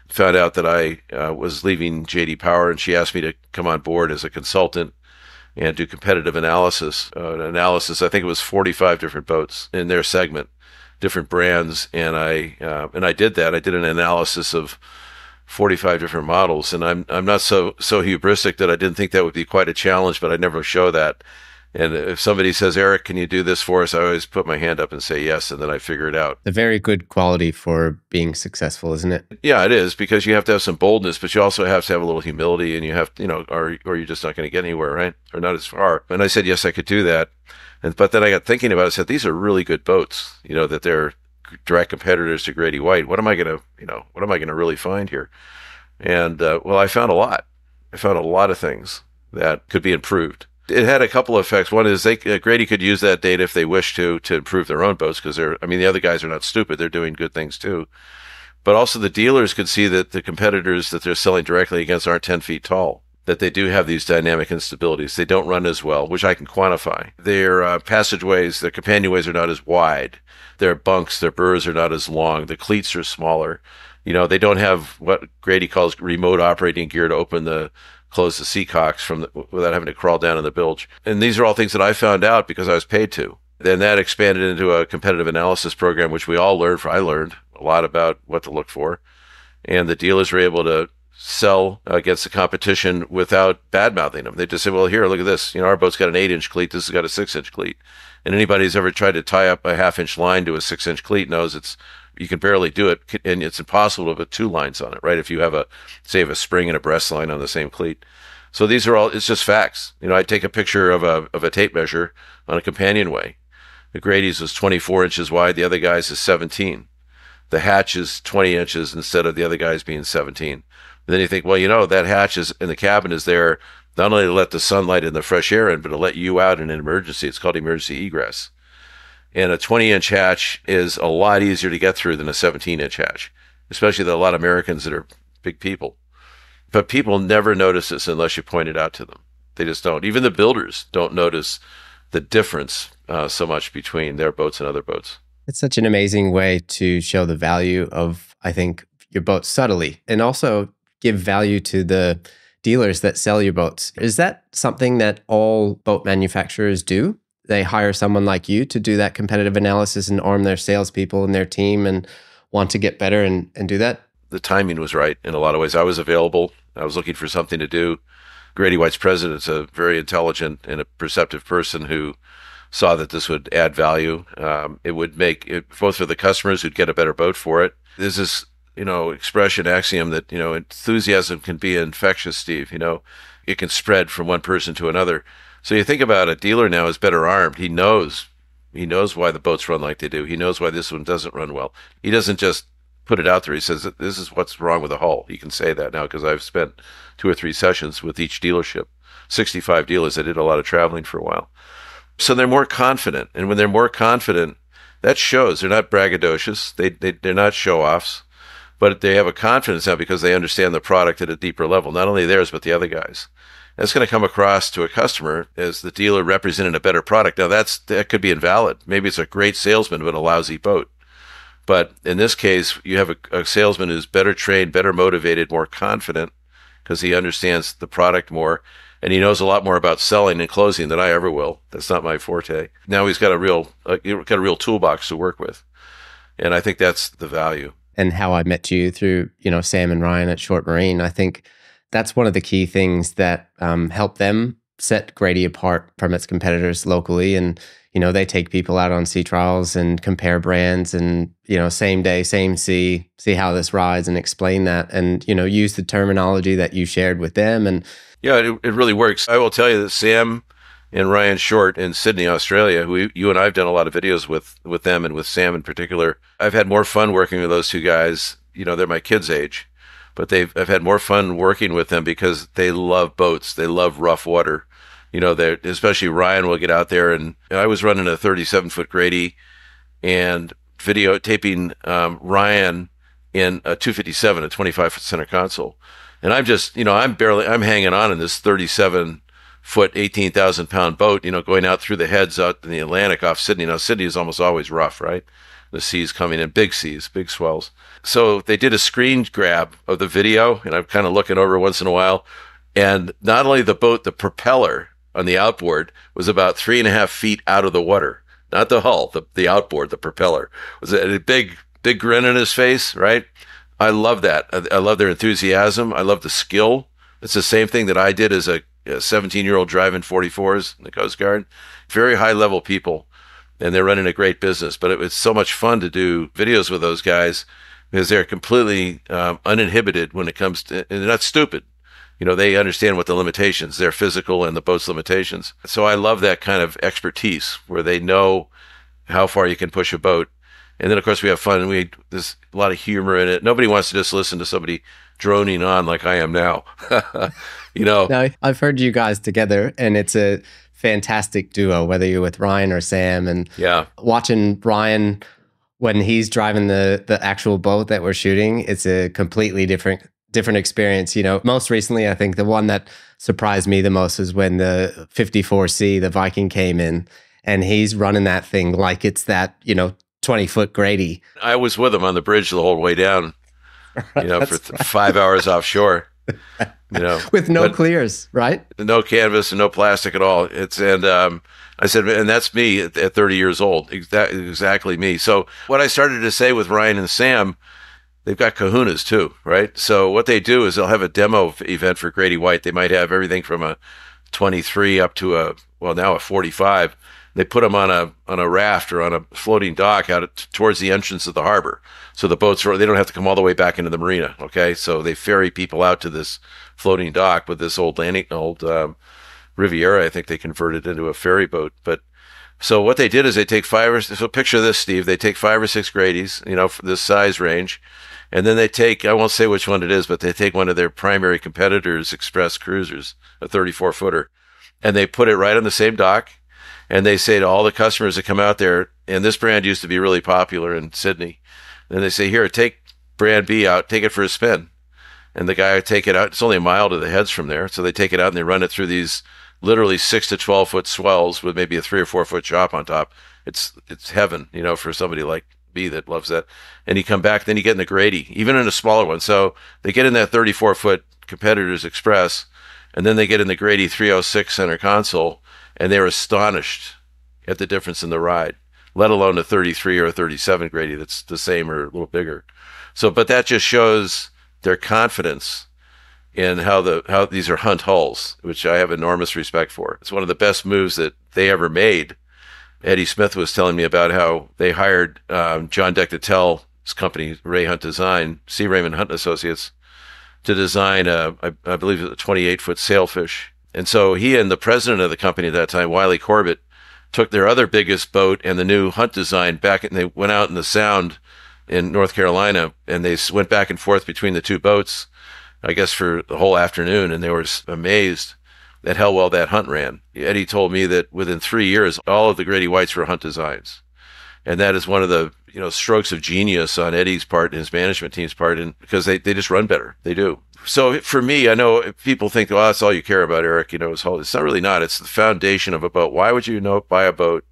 found out that I was leaving JD Power, and she asked me to come on board as a consultant and do competitive analysis. I think it was 45 different boats in their segment, different brands, and I did that. I did an analysis of 45 different models, and I'm not so hubristic that I didn't think that would be quite a challenge, but I never show that. And if somebody says, Eric, can you do this for us? I always put my hand up and say yes, and then I figure it out. A very good quality for being successful, isn't it? Yeah, it is, because you have to have some boldness, but you also have to have a little humility, and you have, or you're just not going to get anywhere, right? Or not as far. And I said, yes, I could do that. But then I got thinking about it. I said, these are really good boats, that they're direct competitors to Grady White. What am I going to really find here? And I found a lot. I found a lot of things that could be improved. It had a couple of effects. One is Grady could use that data if they wish to improve their own boats, because the other guys are not stupid. They're doing good things too. But also the dealers could see that the competitors that they're selling directly against aren't 10 feet tall, that they do have these dynamic instabilities. They don't run as well, which I can quantify. Their passageways, their companionways are not as wide. Their bunks, their burrs are not as long. The cleats are smaller. They don't have what Grady calls remote operating gear to close the seacocks without having to crawl down in the bilge. And these are all things that I found out because I was paid to. Then that expanded into a competitive analysis program, which we all learned. I learned a lot about what to look for. And the dealers were able to sell against the competition without bad-mouthing them. They just say, well, here, look at this. Our boat's got an 8-inch cleat. This has got a 6-inch cleat. And anybody who's ever tried to tie up a 1/2-inch line to a 6-inch cleat knows you can barely do it, and it's impossible to put 2 lines on it, right? If you have a spring and a breast line on the same cleat. So these are it's just facts. I take a picture of a tape measure on a companionway. The Grady's was 24 inches wide. The other guy's is 17. The hatch is 20 inches instead of the other guy's being 17. And then you think, well, that hatch is in the cabin is there not only to let the sunlight and the fresh air in, but to let you out in an emergency. It's called emergency egress. And a 20-inch hatch is a lot easier to get through than a 17-inch hatch, especially a lot of Americans that are big people. But people never notice this unless you point it out to them. They just don't. Even the builders don't notice the difference so much between their boats and other boats. It's such an amazing way to show the value of, I think, your boat subtly, and also give value to the dealers that sell your boats. Is that something that all boat manufacturers do? They hire someone like you to do that competitive analysis and arm their salespeople and their team and want to get better and do that? The timing was right in a lot of ways. I was available. I was looking for something to do. Grady White's president is a very intelligent and a perceptive person who saw that this would add value. It would make it both for the customers who'd get a better boat for it. There's this, expression, axiom that, enthusiasm can be infectious, Steve. It can spread from one person to another. So you think about a dealer now is better armed. He knows why the boats run like they do. He knows why this one doesn't run well. He doesn't just put it out there. He says, this is what's wrong with the hull. He can say that now because I've spent 2 or 3 sessions with each dealership, 65 dealers. I did a lot of traveling for a while. So they're more confident. And when they're more confident, that shows. They're not braggadocious. They're not show-offs. But they have a confidence now because they understand the product at a deeper level, not only theirs, but the other guys. That's going to come across to a customer as the dealer representing a better product. Now, that could be invalid. Maybe it's a great salesman, but a lousy boat. But in this case, you have a salesman who's better trained, better motivated, more confident because he understands the product more, and he knows a lot more about selling and closing than I ever will. That's not my forte. Now he's got a real toolbox to work with. And I think that's the value. And how I met you through, Sam and Ryan at Short Marine. I think that's one of the key things that help them set Grady apart from its competitors locally. And, they take people out on sea trials and compare brands and, same day, same sea, see how this rides and explain that and, use the terminology that you shared with them. And yeah, it really works. I will tell you that Sam and Ryan Short in Sydney, Australia, who you and I have done a lot of videos with them and with Sam in particular. I've had more fun working with those two guys. They're my kids' age, but I've had more fun working with them because they love boats. They love rough water. Especially Ryan will get out there, and I was running a 37-foot Grady and videotaping Ryan in a 257, a 25-foot center console. And I'm just, I'm hanging on in this 37-foot, 18,000-pound boat, going out through the heads out in the Atlantic off Sydney. Now, Sydney is almost always rough, right? The seas coming in, big seas, big swells. So they did a screen grab of the video, and I'm kind of looking over once in a while. And not only the boat, the propeller on the outboard was about 3.5 feet out of the water. Not the hull, the outboard, the propeller. Was a big grin on his face, right? I love that. I love their enthusiasm. I love the skill. It's the same thing that I did as a 17-year-old driving 44s in the Coast Guard. Very high-level people, and they're running a great business. But it was so much fun to do videos with those guys because they're completely uninhibited when it comes to, and they're not stupid. They understand what the limitations, their physical and the boat's limitations. So I love that kind of expertise where they know how far you can push a boat. And then, of course, we have fun, and there's a lot of humor in it. Nobody wants to just listen to somebody droning on like I am now. No, I've heard you guys together, and it's a fantastic duo, whether you're with Ryan or Sam. And yeah, watching Ryan when he's driving the actual boat that we're shooting, it's a completely different experience. Most recently, I think the one that surprised me the most is when the 54C, the Viking, came in, and he's running that thing like it's that, 20-foot Grady. I was with him on the bridge the whole way down, for 5 hours offshore, with no clears, right? No canvas and no plastic at all. I said, and that's me at 30 years old. Exactly me. So what I started to say with Ryan and Sam, they've got kahunas too, right? So what they do is they'll have a demo event for Grady White. They might have everything from a 23 up to now a 45. They put them on a raft or on a floating dock out towards the entrance of the harbor. So the boats they don't have to come all the way back into the marina. Okay, so they ferry people out to this floating dock with this old Riviera. I think they converted into a ferry boat. But so what they did is they take so picture this, Steve. They take 5 or 6 Grady's, for this size range. And then they take, I won't say which one it is, but they take one of their primary competitors' express cruisers, a 34-footer, and they put it right on the same dock. And they say to all the customers that come out there, and this brand used to be really popular in Sydney, and they say, here, take brand B out, take it for a spin. And the guy would take it out. It's only a mile to the heads from there. So they take it out and they run it through these literally 6 to 12-foot swells with maybe a 3 or 4-foot chop on top. It's heaven, for somebody like me that loves that. And you come back, then you get in the Grady, even in a smaller one. So they get in that 34-foot competitor's express, and then they get in the Grady 306 center console, and they're astonished at the difference in the ride, let alone a 33 or a 37 Grady that's the same or a little bigger. So, but that just shows their confidence in how these are hunt hulls, which I have enormous respect for. It's one of the best moves that they ever made. Eddie Smith was telling me about how they hired John Dectatel's company, Ray Hunt Design, C. Raymond Hunt Associates, to design I believe a 28-foot sailfish. And so he and the president of the company at that time, Wiley Corbett, took their other biggest boat and the new Hunt design back, and they went out in the Sound in North Carolina, and they went back and forth between the two boats, I guess for the whole afternoon, and they were amazed at how well that Hunt ran. Eddie told me that within 3 years, all of the Grady Whites were Hunt designs. And that is one of the strokes of genius on Eddie's part and his management team's part, and because they just run better. They do. So for me, I know people think, well, that's all you care about, Eric. It's not really not. It's the foundation of a boat. Why would you buy a boat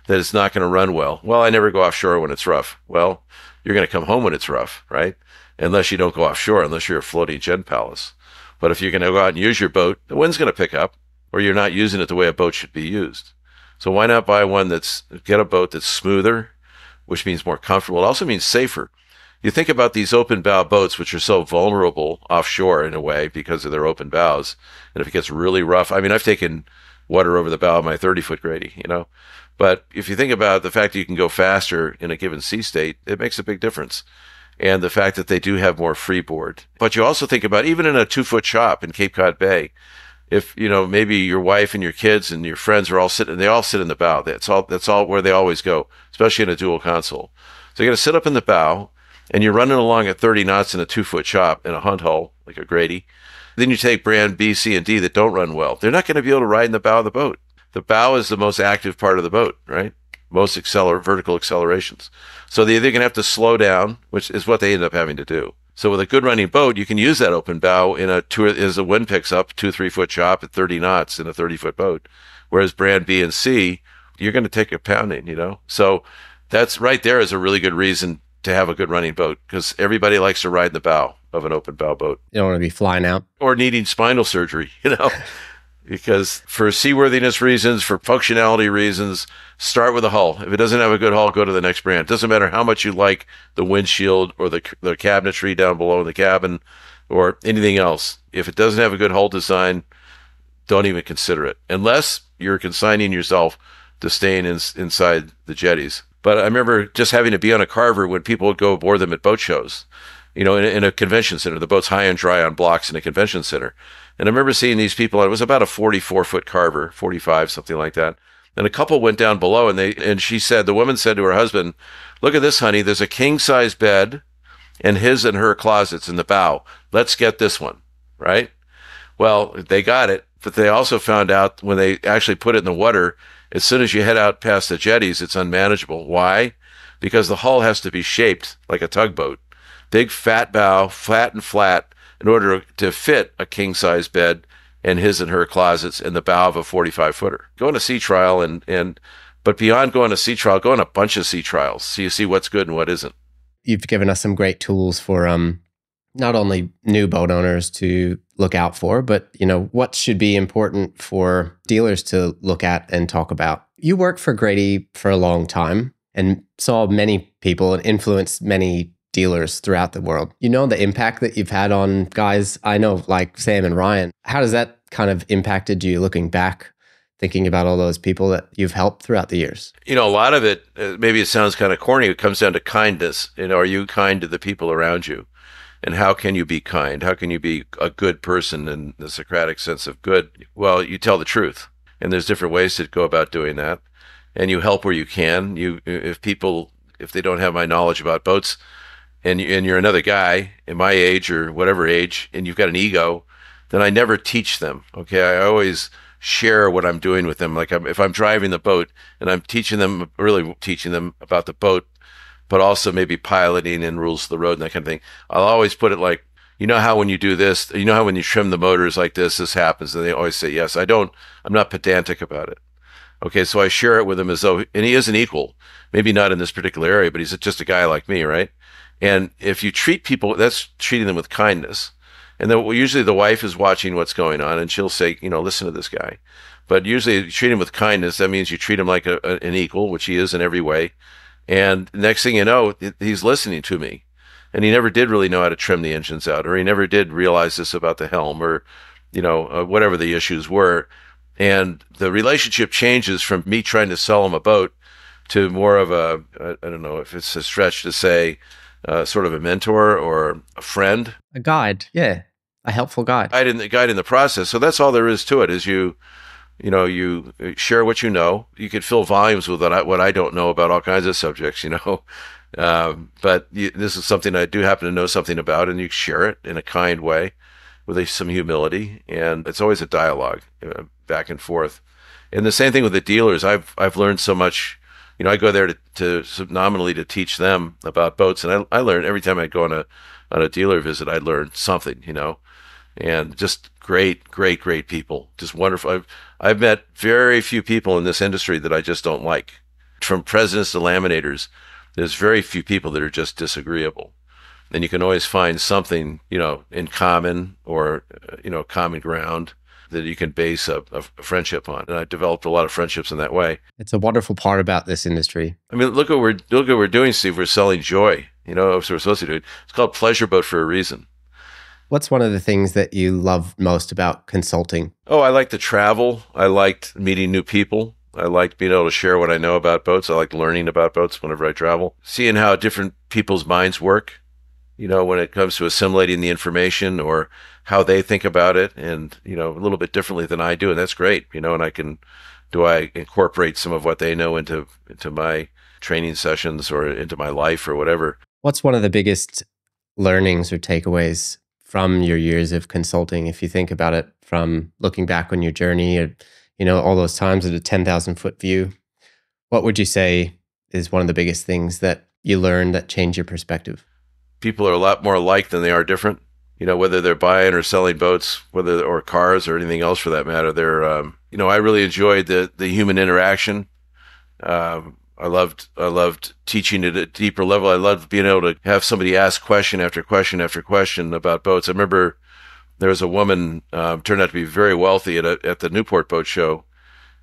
that is not going to run well? Well, I never go offshore when it's rough. Well, you're going to come home when it's rough, right? Unless you don't go offshore, unless you're a floating Gen Palace. But if you're going to go out and use your boat, the wind's going to pick up, or you're not using it the way a boat should be used. So why not buy get a boat that's smoother, which means more comfortable. It also means safer. You think about these open bow boats, which are so vulnerable offshore in a way because of their open bows. And if it gets really rough, I mean, I've taken water over the bow of my 30-foot Grady, you know. But if you think about the fact that you can go faster in a given sea state, it makes a big difference. And the fact that they do have more freeboard. But you also think about even in a 2-foot shop in Cape Cod Bay, if, you know, maybe your wife and your kids and your friends are all sitting, they all sit in the bow. That's all where they always go, especially in a dual console. So you're going to sit up in the bow and you're running along at 30 knots in a 2-foot shop in a hunt hull, like a Grady. Then you take brand B, C, and D that don't run well. They're not going to be able to ride in the bow of the boat. The bow is the most active part of the boat, right? Most vertical accelerations. So they're either going to have to slow down, which is what they end up having to do. So with a good running boat, you can use that open bow as the wind picks up 2-3-foot chop at 30 knots in a 30-foot boat. Whereas brand B and C, you're going to take a pounding, you know? So that's right there is a really good reason to have a good running boat because everybody likes to ride the bow of an open bow boat. You don't want to be flying out. Or needing spinal surgery, you know? Because for seaworthiness reasons, for functionality reasons, start with a hull. If it doesn't have a good hull, go to the next brand. It doesn't matter how much you like the windshield or the cabinetry down below in the cabin or anything else. If it doesn't have a good hull design, don't even consider it. Unless you're consigning yourself to staying inside the jetties. But I remember just having to be on a carver when people would go aboard them at boat shows. You know, in a convention center. The boat's high and dry on blocks in a convention center. And I remember seeing these people, it was about a 44-foot carver, 45, something like that. And a couple went down below and she said, the woman said to her husband, look at this, honey, there's a king-size bed and his and her closets in the bow. Let's get this one, right? Well, they got it, but they also found out when they actually put it in the water, as soon as you head out past the jetties, it's unmanageable. Why? Because the hull has to be shaped like a tugboat. Big fat bow, flat and flat, in order to fit a king-size bed and his and her closets in the bow of a 45-footer. Go on a sea trial, but beyond going to sea trial, go on a bunch of sea trials so you see what's good and what isn't. You've given us some great tools for not only new boat owners to look out for, but you know what should be important for dealers to look at and talk about. You worked for Grady for a long time and saw many people and influenced many dealers throughout the world. You know the impact that you've had on guys I know like Sam and Ryan. How does that kind of impacted you looking back, thinking about all those people that you've helped throughout the years? You know, a lot of it, maybe it sounds kind of corny, it comes down to kindness. You know, are you kind to the people around you? And how can you be kind? How can you be a good person in the Socratic sense of good? Well, you tell the truth. And there's different ways to go about doing that. And you help where you can. If they don't have my knowledge about boats, and you're another guy in my age or whatever age, and you've got an ego, then I never teach them. Okay, I always share what I'm doing with them. Like if I'm driving the boat and I'm really teaching them about the boat, but also maybe piloting and rules of the road and that kind of thing. I'll always put it like, you know how when you do this, you know how when you trim the motors like this happens, and they always say yes. I'm not pedantic about it. Okay, so I share it with him as though, and he is an equal, maybe not in this particular area, but he's just a guy like me, right? And if you treat people, that's treating them with kindness. And then usually the wife is watching what's going on, and she'll say, you know, listen to this guy. But usually you treat him with kindness. That means you treat him like an equal, which he is in every way. And next thing you know, he's listening to me. And he never did really know how to trim the engines out, or he never did realize this about the helm, or, you know, whatever the issues were. And the relationship changes from me trying to sell him a boat to more of I don't know if it's a stretch to say, sort of a mentor or a friend. A guide, yeah. A helpful guide. Guide in the process. So that's all there is to it, is you share what you know. You could fill volumes with what I don't know about all kinds of subjects, you know. But this is something I do happen to know something about, and you share it in a kind way with some humility. And it's always a dialogue, back and forth. And the same thing with the dealers. I've learned so much. You know, I go there to nominally to teach them about boats, and I learn every time I go on a dealer visit. I learn something, you know, and just great people, just wonderful. I've met very few people in this industry that I just don't like. From presidents to laminators, there's very few people that are just disagreeable, and you can always find something, you know, in common or, you know, common ground. that you can base a friendship on. And I developed a lot of friendships in that way. It's a wonderful part about this industry. I mean, look what we're doing, Steve. We're selling joy. You know, so we're supposed to do it. It's called Pleasure Boat for a reason. What's one of the things that you love most about consulting? Oh, I like to travel. I liked meeting new people. I like being able to share what I know about boats. I like learning about boats whenever I travel, seeing how different people's minds work, you know, when it comes to assimilating the information or how they think about it and, you know, a little bit differently than I do. And that's great, you know, and I incorporate some of what they know into my training sessions or into my life or whatever. What's one of the biggest learnings or takeaways from your years of consulting, if you think about it, from looking back on your journey or, you know, all those times at a 10,000-foot view? What would you say is one of the biggest things that you learned that changed your perspective? People are a lot more alike than they are different. You know, whether they're buying or selling boats, or cars or anything else for that matter. You know, I really enjoyed the human interaction. I loved teaching at a deeper level. I loved being able to have somebody ask question after question after question about boats. I remember there was a woman turned out to be very wealthy at the Newport Boat Show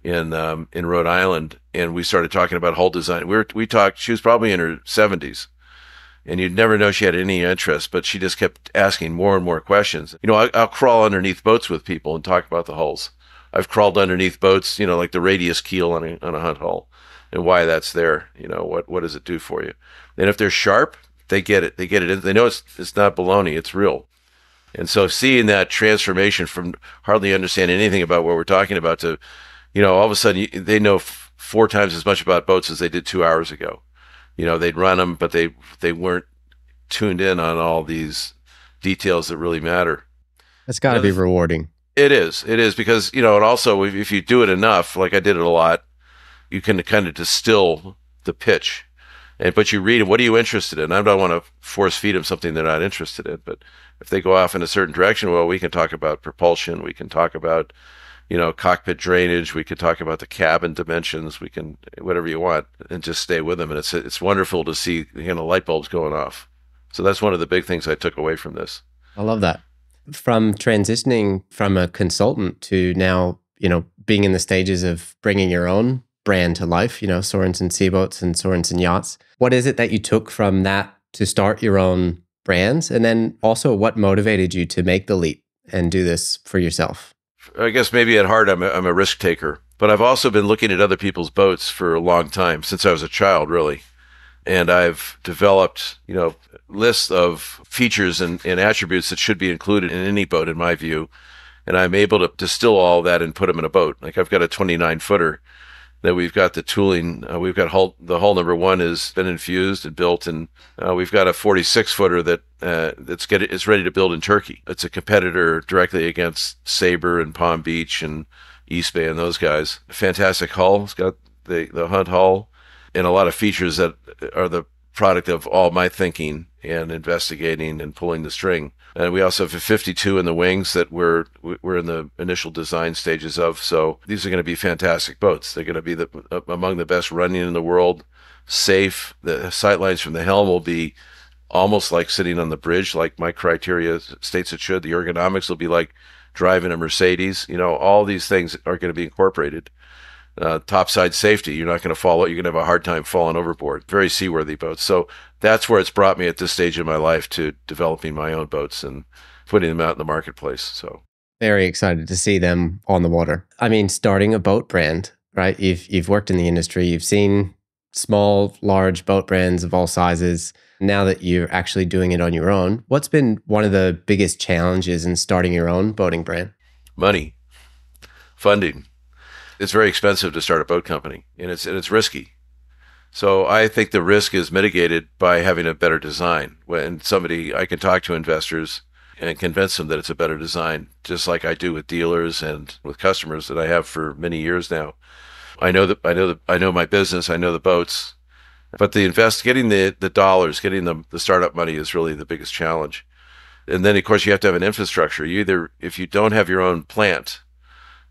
in Rhode Island, and we started talking about hull design. We talked. She was probably in her 70s. And you'd never know she had any interest, but she just kept asking more and more questions. You know, I'll crawl underneath boats with people and talk about the hulls. I've crawled underneath boats, you know, like the radius keel on a hunt hull and why that's there. You know, what does it do for you? And if they're sharp, they get it. They get it. They know it's not baloney. It's real. And so seeing that transformation from hardly understanding anything about what we're talking about to, you know, all of a sudden they know 4 times as much about boats as they did 2 hours ago. You know, they'd run them, but they weren't tuned in on all these details that really matter. That's got to be rewarding. It is because, you know, and also if you do it enough, like I did it a lot, you can kind of distill the pitch. But you read, what are you interested in? I don't want to force feed them something they're not interested in, but if they go off in a certain direction, well, we can talk about propulsion. We can talk about, you know, cockpit drainage. We could talk about the cabin dimensions. We can, whatever you want, and just stay with them. And it's wonderful to see, you know, light bulbs going off. So that's one of the big things I took away from this. I love that. From transitioning from a consultant to now, you know, being in the stages of bringing your own brand to life, you know, Sorensen Seaboats and Sorensen Yachts. What is it that you took from that to start your own brands? And then also what motivated you to make the leap and do this for yourself? I guess maybe at heart, I'm a risk taker, but I've also been looking at other people's boats for a long time, since I was a child, really. And I've developed, you know, lists of features and attributes that should be included in any boat, in my view. And I'm able to distill all that and put them in a boat. Like I've got a 29-footer that we've got the tooling. We've got the hull number 1 has been infused and built, and we've got a 46-footer that it's ready to build in Turkey. It's a competitor directly against Sabre and Palm Beach and East Bay and those guys. Fantastic hull. It's got the hunt hull and a lot of features that are the product of all my thinking and investigating and pulling the string. And we also have a 52 in the wings that we're in the initial design stages of. So these are going to be fantastic boats. They're going to be among the best running in the world, safe. The sight lines from the helm will be almost like sitting on the bridge, like my criteria states it should. The ergonomics will be like driving a Mercedes. You know, all these things are going to be incorporated. Topside safety, you're not going to fall. You're going to have a hard time falling overboard. Very seaworthy boats. So that's where it's brought me at this stage of my life to developing my own boats and putting them out in the marketplace. So very excited to see them on the water. I mean, starting a boat brand, right? You've worked in the industry. You've seen small, large boat brands of all sizes. Now that you're actually doing it on your own, what's been one of the biggest challenges in starting your own boating brand? Money, funding. It's very expensive to start a boat company, and it's risky. So I think the risk is mitigated by having a better design. When I can talk to investors and convince them that it's a better design, just like I do with dealers and with customers that I have for many years now. I know my business, I know the boats, but getting the dollars, getting the startup money is really the biggest challenge. And then of course you have to have an infrastructure. If you don't have your own plant,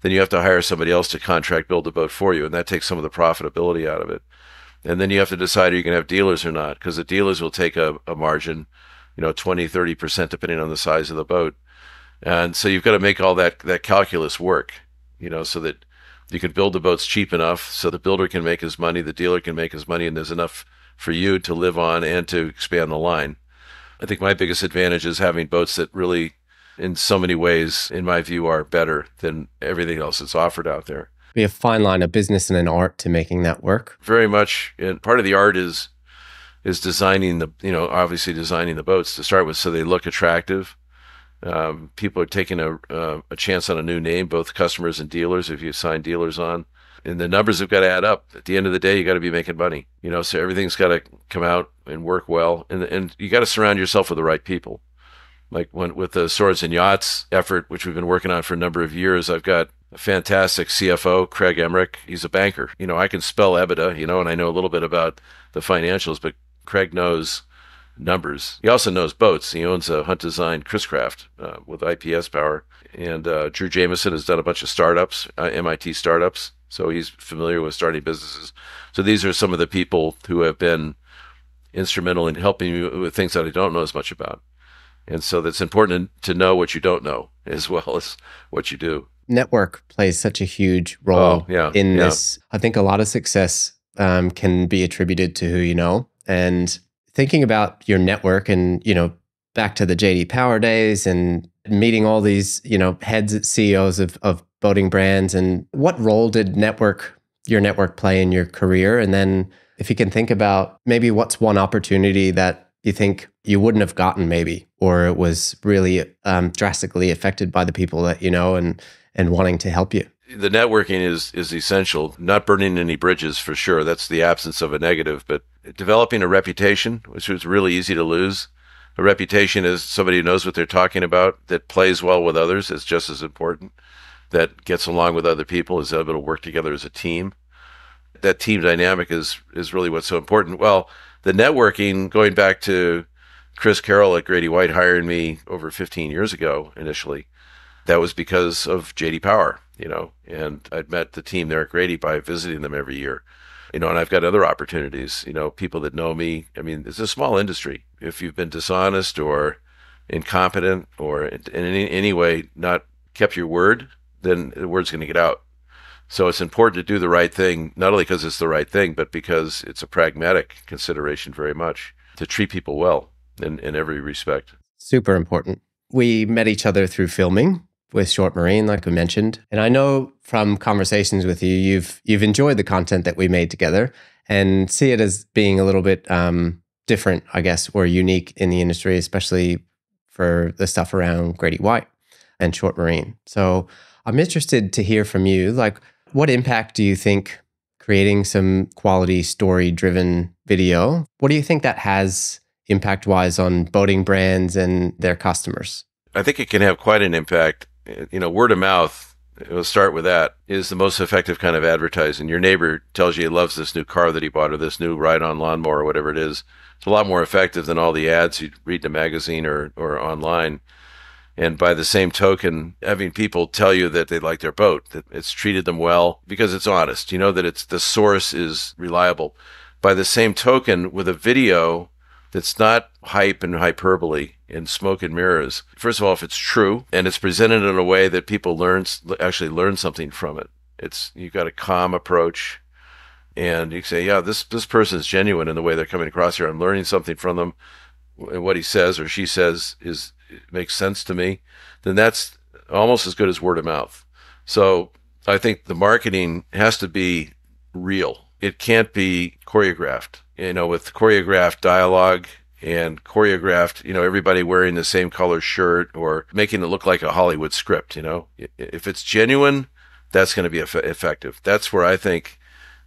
then you have to hire somebody else to contract build the boat for you, and that takes some of the profitability out of it. And then you have to decide are you going to have dealers or not, because the dealers will take a margin, you know, 20, 30%, depending on the size of the boat. And so you've got to make all that calculus work, so that you can build the boats cheap enough so the builder can make his money, the dealer can make his money, and there's enough for you to live on and to expand the line. I think my biggest advantage is having boats that really, in so many ways, in my view, are better than everything else that's offered out there. Be a fine line of business and an art to making that work. Very much. And part of the art is designing obviously designing the boats to start with so they look attractive. People are taking a chance on a new name, both customers and dealers, if you sign dealers on. And the numbers have got to add up. At the end of the day, you got to be making money. So everything's got to come out and work well. And you got to surround yourself with the right people. Like with the Sorensen Yachts effort, which we've been working on for a number of years, I've got a fantastic CFO, Craig Emmerich. He's a banker. I can spell EBITDA, and I know a little bit about the financials, but Craig knows numbers. He also knows boats. He owns a Hunt Design Chris Craft with IPS power. And Drew Jameson has done a bunch of startups, MIT startups. So he's familiar with starting businesses. So these are some of the people who have been instrumental in helping me with things that I don't know as much about. And so that's important to know what you don't know as well as what you do. Network plays such a huge role in this. I think a lot of success can be attributed to who you know. And thinking about your network and, back to the JD Power days and meeting all these, heads, CEOs of boating brands, and what role did your network play in your career? And then if you can think about maybe what's one opportunity that you think you wouldn't have gotten maybe, or it was really drastically affected by the people that you know and wanting to help you. The networking is essential. Not burning any bridges for sure. That's the absence of a negative, but developing a reputation, which was really easy to lose. A reputation is somebody who knows what they're talking about, that plays well with others, is just as important, that gets along with other people, is able to work together as a team. That team dynamic is really what's so important. Well, the networking, going back to Chris Carroll at Grady White hiring me over 15 years ago initially, that was because of JD Power, and I'd met the team there at Grady by visiting them every year, and I've got other opportunities, people that know me. I mean, it's a small industry. If you've been dishonest or incompetent or in any way not kept your word, then the word's going to get out. So it's important to do the right thing, not only because it's the right thing, but because it's a pragmatic consideration very much, to treat people well in every respect. Super important. We met each other through filming with Short Marine, like we mentioned. And I know from conversations with you, you've enjoyed the content that we made together and see it as being a little bit different, I guess, or unique in the industry, especially for the stuff around Grady White and Short Marine. So I'm interested to hear from you, like, what impact do you think creating some quality story-driven video, what do you think that has impact-wise on boating brands and their customers? I think it can have quite an impact. Word of mouth, we'll start with that, is the most effective kind of advertising. Your neighbor tells you he loves this new car that he bought or this new ride-on lawnmower or whatever it is. It's a lot more effective than all the ads you read in a magazine or online. And by the same token, having people tell you that they like their boat, that it's treated them well because it's honest, that the source is reliable. By the same token, with a video that's not hype and hyperbole and smoke and mirrors. First of all, if it's true and it's presented in a way that people actually learn something from it, you've got a calm approach, and you say, yeah, this person is genuine in the way they're coming across here. I'm learning something from them. And what he says or she says it makes sense to me. Then that's almost as good as word of mouth. So I think the marketing has to be real. It can't be choreographed. With choreographed dialogue and choreographed, everybody wearing the same color shirt or making it look like a Hollywood script, If it's genuine, that's going to be effective. That's where I think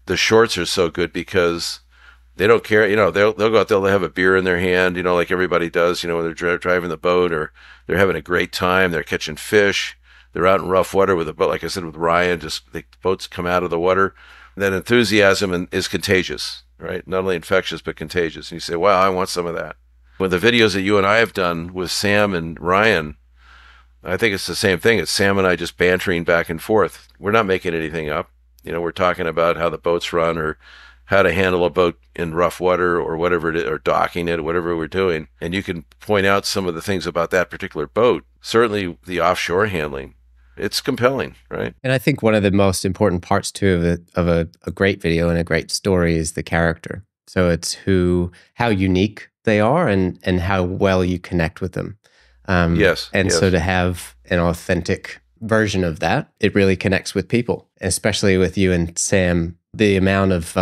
the shorts are so good because they don't care. They'll go out there, they'll have a beer in their hand, like everybody does, when they're driving the boat, or they're having a great time. They're catching fish. They're out in rough water with a boat. Like I said, with Ryan, the boats come out of the water. That enthusiasm is contagious, right? Not only infectious, but contagious. And you say, wow, I want some of that. With the videos that you and I have done with Sam and Ryan, I think it's the same thing. It's Sam and I just bantering back and forth. We're not making anything up. We're talking about how the boats run or how to handle a boat in rough water or whatever it is, or docking it, or whatever we're doing. And you can point out some of the things about that particular boat. Certainly the offshore handling. It's compelling, right? And I think one of the most important parts too of a great video and a great story is the character. So it's how unique they are and how well you connect with them. Yes. And yes. so to have an authentic version of that, it really connects with people, especially with you and Sam. The amount of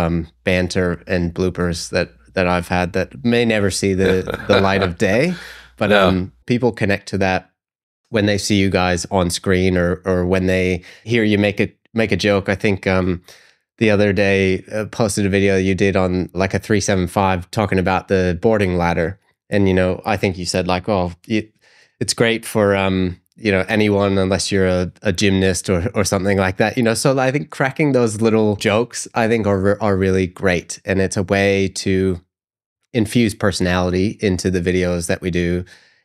banter and bloopers that I've had that may never see the light of day, but No. People connect to that when they see you guys on screen or when they hear you make a joke. I think the other day posted a video you did on like a 375 talking about the boarding ladder, and I think you said like, oh, it's great for anyone unless you're a gymnast or something like that. So I think cracking those little jokes I think are really great, and it's a way to infuse personality into the videos that we do.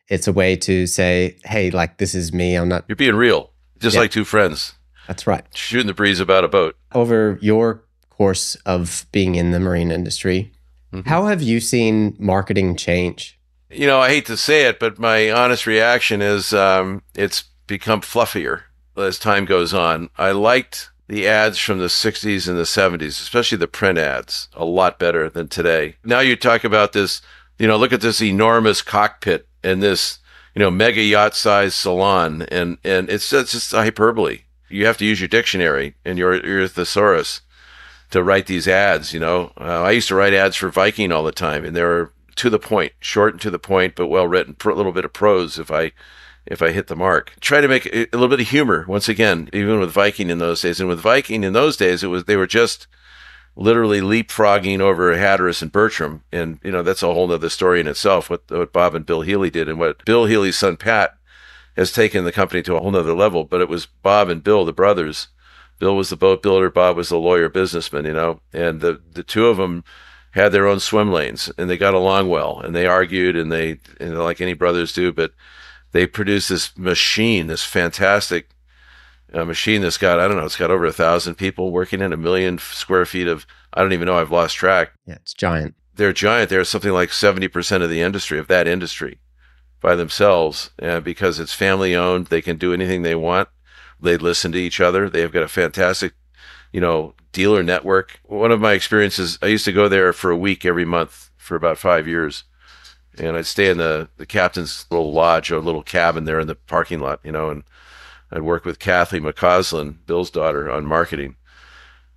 It's a way to say, hey, like, this is me. I'm not. You're being real, just Yeah. like two friends That's right. shooting the breeze about a boat. Over your course of being in the marine industry, how have you seen marketing change? I hate to say it, but my honest reaction is it's become fluffier as time goes on. I liked the ads from the 60s and the 70s, especially the print ads, a lot better than today. Now you talk about this, look at this enormous cockpit and this, mega yacht sized salon. And it's just a hyperbole. You have to use your dictionary and your thesaurus to write these ads. I used to write ads for Viking all the time, and they were to the point, short and to the point, but well written, a little bit of prose if I hit the mark. Try to make a little bit of humor once again, even with Viking in those days. And with Viking in those days, they were just literally leapfrogging over Hatteras and Bertram. And, that's a whole other story in itself, what Bob and Bill Healy did, and what Bill Healy's son, Pat, has taken the company to a whole nother level. But it was Bob and Bill, the brothers. Bill was the boat builder. Bob was the lawyer businessman, and the two of them had their own swim lanes, and they got along well, and they argued, and they like any brothers do, but they produced this machine, this fantastic machine that's got, I don't know, it's got over 1,000 people working in 1 million square feet of, I don't even know, I've lost track. Yeah, it's giant. They're giant. They're something like 70% of the industry, of that industry, by themselves, because it's family owned. They can do anything they want. They listen to each other. They've got a fantastic, dealer network. One of my experiences, I used to go there for a week every month for about 5 years. And I'd stay in the captain's little lodge or little cabin there in the parking lot, and I'd work with Kathy McCausland, Bill's daughter, on marketing.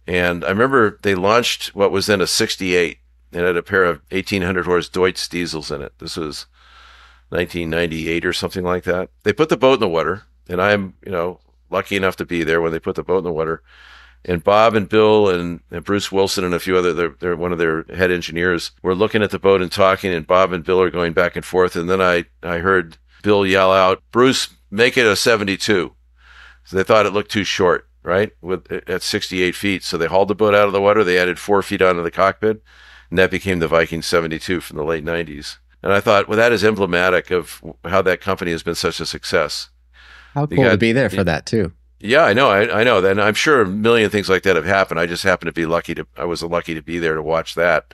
And I remember they launched what was then a 68, and it had a pair of 1,800 horse Deutz diesels in it. This was 1998 or something like that. They put the boat in the water, and I'm, lucky enough to be there when they put the boat in the water. And Bob and Bill and Bruce Wilson and a few other, they're one of their head engineers, were looking at the boat and talking, and Bob and Bill are going back and forth. And then I heard Bill yell out, "Bruce, make it a 72. So they thought it looked too short, right? At 68 feet. So they hauled the boat out of the water. They added 4 feet onto the cockpit, and that became the Viking 72 from the late 90s. And I thought, well, that is emblematic of how that company has been such a success. How cool to be there for that too. Yeah, I know. I know. And I'm sure a million things like that have happened. I just happened to be I was lucky to be there to watch that.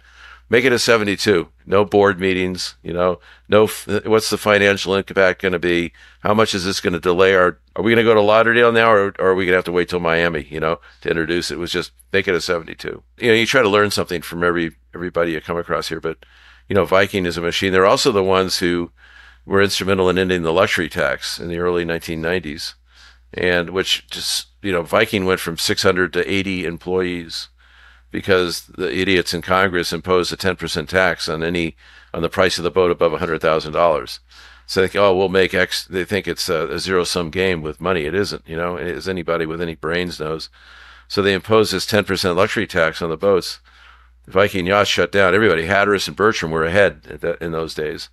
Make it a 72. No board meetings, no, what's the financial impact going to be? How much is this going to delay are we going to go to Lauderdale now, or are we going to have to wait till Miami, to introduce it? It was just make it a 72. You try to learn something from everybody you come across here, but, Viking is a machine. They're also the ones who were instrumental in ending the luxury tax in the early 1990s. And which just, Viking went from 600 to 80 employees because the idiots in Congress imposed a 10% tax on the price of the boat above $100,000. So they think, oh, we'll make X. They think it's a zero-sum game with money. It isn't, as anybody with any brains knows. So they imposed this 10% luxury tax on the boats. The Viking yachts shut down. Everybody, Hatteras and Bertram, were ahead in those days.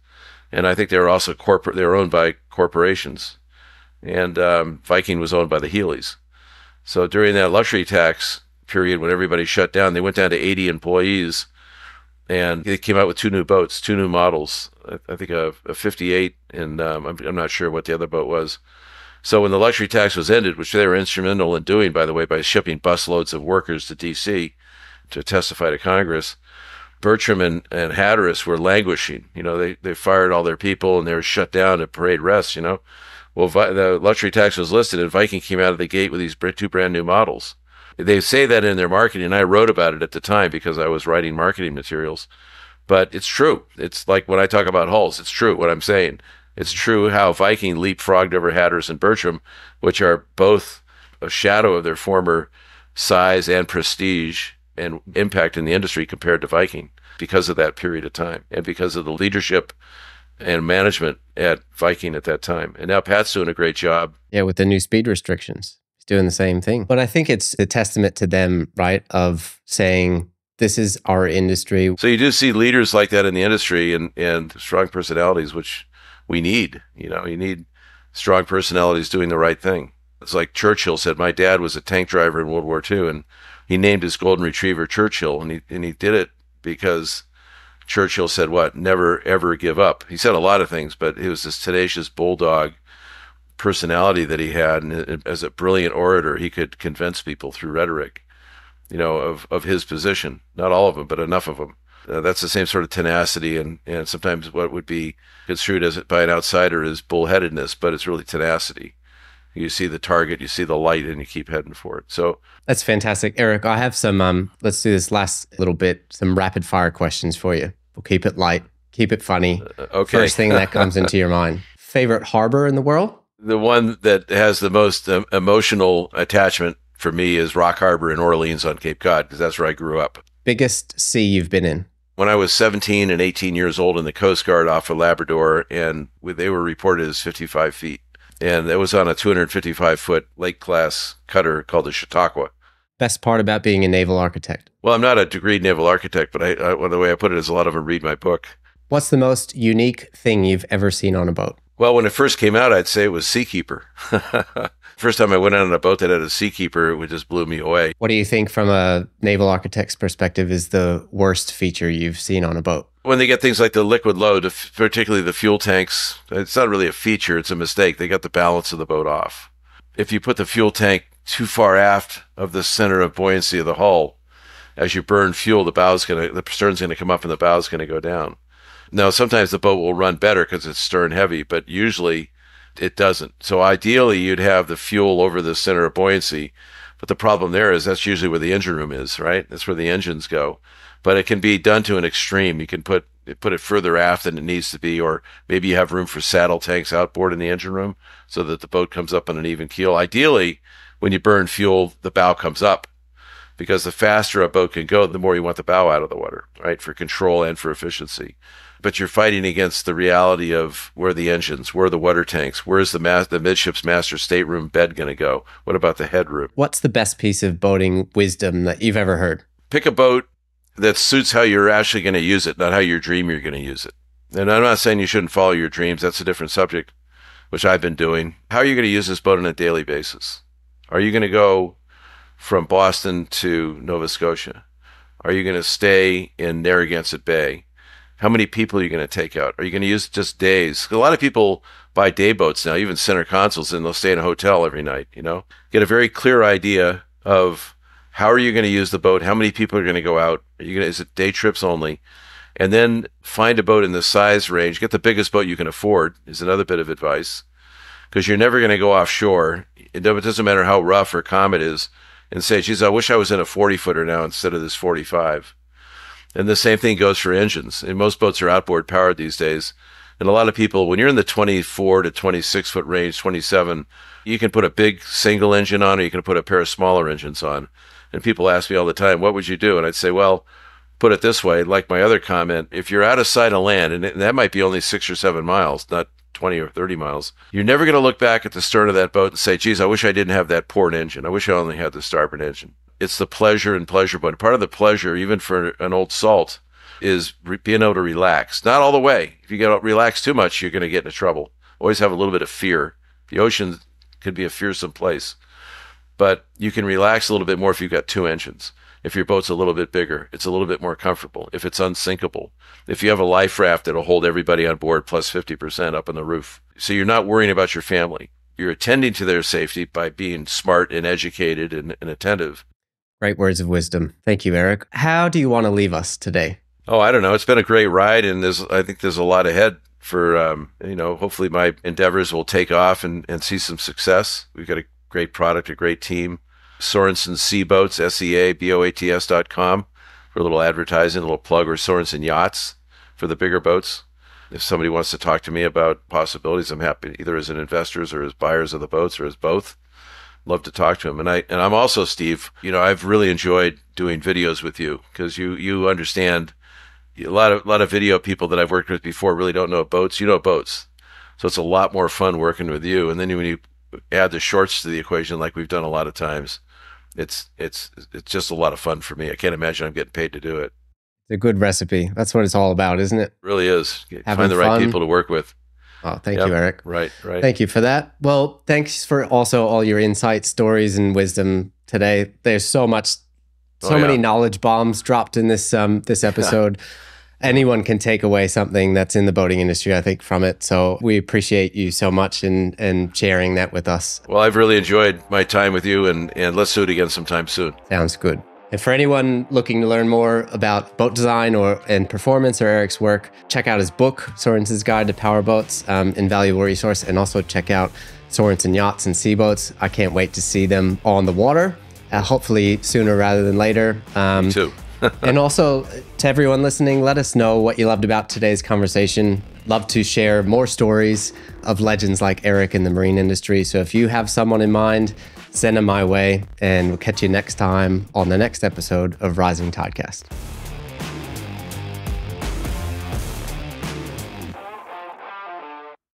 And I think they were also they were owned by corporations. And Viking was owned by the Healys. So during that luxury tax period when everybody shut down, they went down to 80 employees, and they came out with 2 new boats, 2 new models. I think a 58, and I'm not sure what the other boat was. So when the luxury tax was ended, which they were instrumental in doing, by the way, by shipping busloads of workers to D.C., to testify to Congress, Bertram and Hatteras were languishing. They fired all their people and they were shut down at parade rest. Well, the luxury tax was listed, and Viking came out of the gate with these two brand new models. They say that in their marketing, and I wrote about it at the time because I was writing marketing materials. But it's true. It's like when I talk about hulls, it's true what I'm saying. It's true how Viking leapfrogged over Hatteras and Bertram, which are both a shadow of their former size and prestige and impact in the industry compared to Viking because of that period of time and because of the leadership and management at Viking at that time. And now Pat's doing a great job. Yeah, with the new speed restrictions. He's doing the same thing. But I think it's a testament to them, right, of saying, this is our industry. So you do see leaders like that in the industry and strong personalities, which we need. You need strong personalities doing the right thing. It's like Churchill said, my dad was a tank driver in World War II, and he named his golden retriever Churchill, and he did it because Churchill said, what? Never, ever give up. He said a lot of things, but it was this tenacious bulldog personality that he had. And as a brilliant orator, he could convince people through rhetoric, of his position. Not all of them, but enough of them. That's the same sort of tenacity and sometimes what would be construed as by an outsider as bullheadedness, but it's really tenacity. You see the target, you see the light, and you keep heading for it. So that's fantastic. Eric, I have some, let's do this last little bit, some rapid fire questions for you. We'll keep it light, keep it funny. Okay. First thing that comes into your mind. Favorite harbor in the world? The one that has the most emotional attachment for me is Rock Harbor in Orleans on Cape Cod, because that's where I grew up. Biggest sea you've been in? When I was 17 and 18 years old in the Coast Guard off of Labrador, and they were reported as 55 feet. And it was on a 255-foot lake-class cutter called the Chautauqua. Best part about being a naval architect? Well, I'm not a degreed naval architect, but the way I put it is a lot of them read my book. What's the most unique thing you've ever seen on a boat? Well, when it first came out, I'd say it was Seakeeper. First time I went out on a boat that had a Seakeeper, it just blew me away. What do you think from a naval architect's perspective is the worst feature you've seen on a boat? When they get things like the liquid load, particularly the fuel tanks, it's not really a feature, it's a mistake. They got the balance of the boat off. If you put the fuel tank too far aft of the center of buoyancy of the hull, as you burn fuel, the stern's going to come up and the bow's going to go down. Now, sometimes the boat will run better because it's stern heavy, but usually it doesn't. So ideally, you'd have the fuel over the center of buoyancy. But the problem there is that's usually where the engine room is, right? That's where the engines go. But it can be done to an extreme. You can put it further aft than it needs to be, or maybe you have room for saddle tanks outboard in the engine room so that the boat comes up on an even keel. Ideally, when you burn fuel, the bow comes up, because the faster a boat can go, the more you want the bow out of the water, right? For control and for efficiency. But you're fighting against the reality of where are the engines, where are the water tanks, where's the midship's master stateroom bed going to go? What about the headroom? What's the best piece of boating wisdom that you've ever heard? Pick a boat that suits how you're actually going to use it, not how you dream you're going to use it. And I'm not saying you shouldn't follow your dreams. That's a different subject, which I've been doing. How are you going to use this boat on a daily basis? Are you going to go from Boston to Nova Scotia? Are you going to stay in Narragansett Bay? How many people are you going to take out? Are you going to use just days? A lot of people buy day boats now, even center consoles, and they'll stay in a hotel every night, Get a very clear idea of how are you going to use the boat? How many people are going to go out? Is it day trips only? And then find a boat in the size range. Get the biggest boat you can afford is another bit of advice, because you're never going to go offshore. It doesn't matter how rough or calm it is, and say, geez, I wish I was in a 40-footer now instead of this 45. And the same thing goes for engines. And most boats are outboard powered these days. And a lot of people, when you're in the 24 to 26 foot range, 27, you can put a big single engine on, or you can put a pair of smaller engines on. And people ask me all the time, what would you do? And I'd say, well, put it this way, like my other comment, if you're out of sight of land, and that might be only 6 or 7 miles, not 20 or 30 miles, you're never going to look back at the stern of that boat and say, geez, I wish I didn't have that port engine. I wish I only had the starboard engine. It's the pleasure and pleasure boat. Part of the pleasure, even for an old salt, is being able to relax. Not all the way. If you get relaxed too much, you're going to get into trouble. Always have a little bit of fear. The ocean could be a fearsome place. But you can relax a little bit more if you've got 2 engines. If your boat's a little bit bigger, it's a little bit more comfortable. If it's unsinkable. If you have a life raft that'll hold everybody on board plus 50% up on the roof. So you're not worrying about your family. You're attending to their safety by being smart and educated and attentive. Great words of wisdom. Thank you, Eric. How do you want to leave us today? Oh, I don't know. It's been a great ride, and I think there's a lot ahead for, hopefully my endeavors will take off and see some success. We've got a great product, a great team. Sorensen Seaboats, SEABOATS.com for a little advertising, a little plug, or Sorensen Yachts for the bigger boats. If somebody wants to talk to me about possibilities, I'm happy either as an investors or as buyers of the boats or as both. Love to talk to them. And I'm also, Steve, I've really enjoyed doing videos with you because you understand. A lot of video people that I've worked with before really don't know boats. You know boats. So it's a lot more fun working with you. And then when you add the shorts to the equation, like we've done a lot of times, it's just a lot of fun for me. I can't imagine I'm getting paid to do it. It's a good recipe. That's what it's all about, isn't it? It really is. Having Find the right fun. people to work with. Oh, thank you, Eric. Right. Thank you for that. Well, thanks for also all your insights, stories, and wisdom today. There's so many knowledge bombs dropped in this episode. Anyone can take away something that's in the boating industry, I think, from it. So we appreciate you so much and sharing that with us. Well, I've really enjoyed my time with you, and let's do it again sometime soon. Sounds good. And for anyone looking to learn more about boat design and performance or Eric's work, check out his book, Sorensen's Guide to Power Boats, invaluable resource, and also check out Sorensen Yachts and Seaboats. I can't wait to see them on the water, hopefully sooner rather than later. Me too. And also, to everyone listening, let us know what you loved about today's conversation. Love to share more stories of legends like Eric in the marine industry. So if you have someone in mind, send them my way, and we'll catch you next time on the next episode of Rising Tidecast.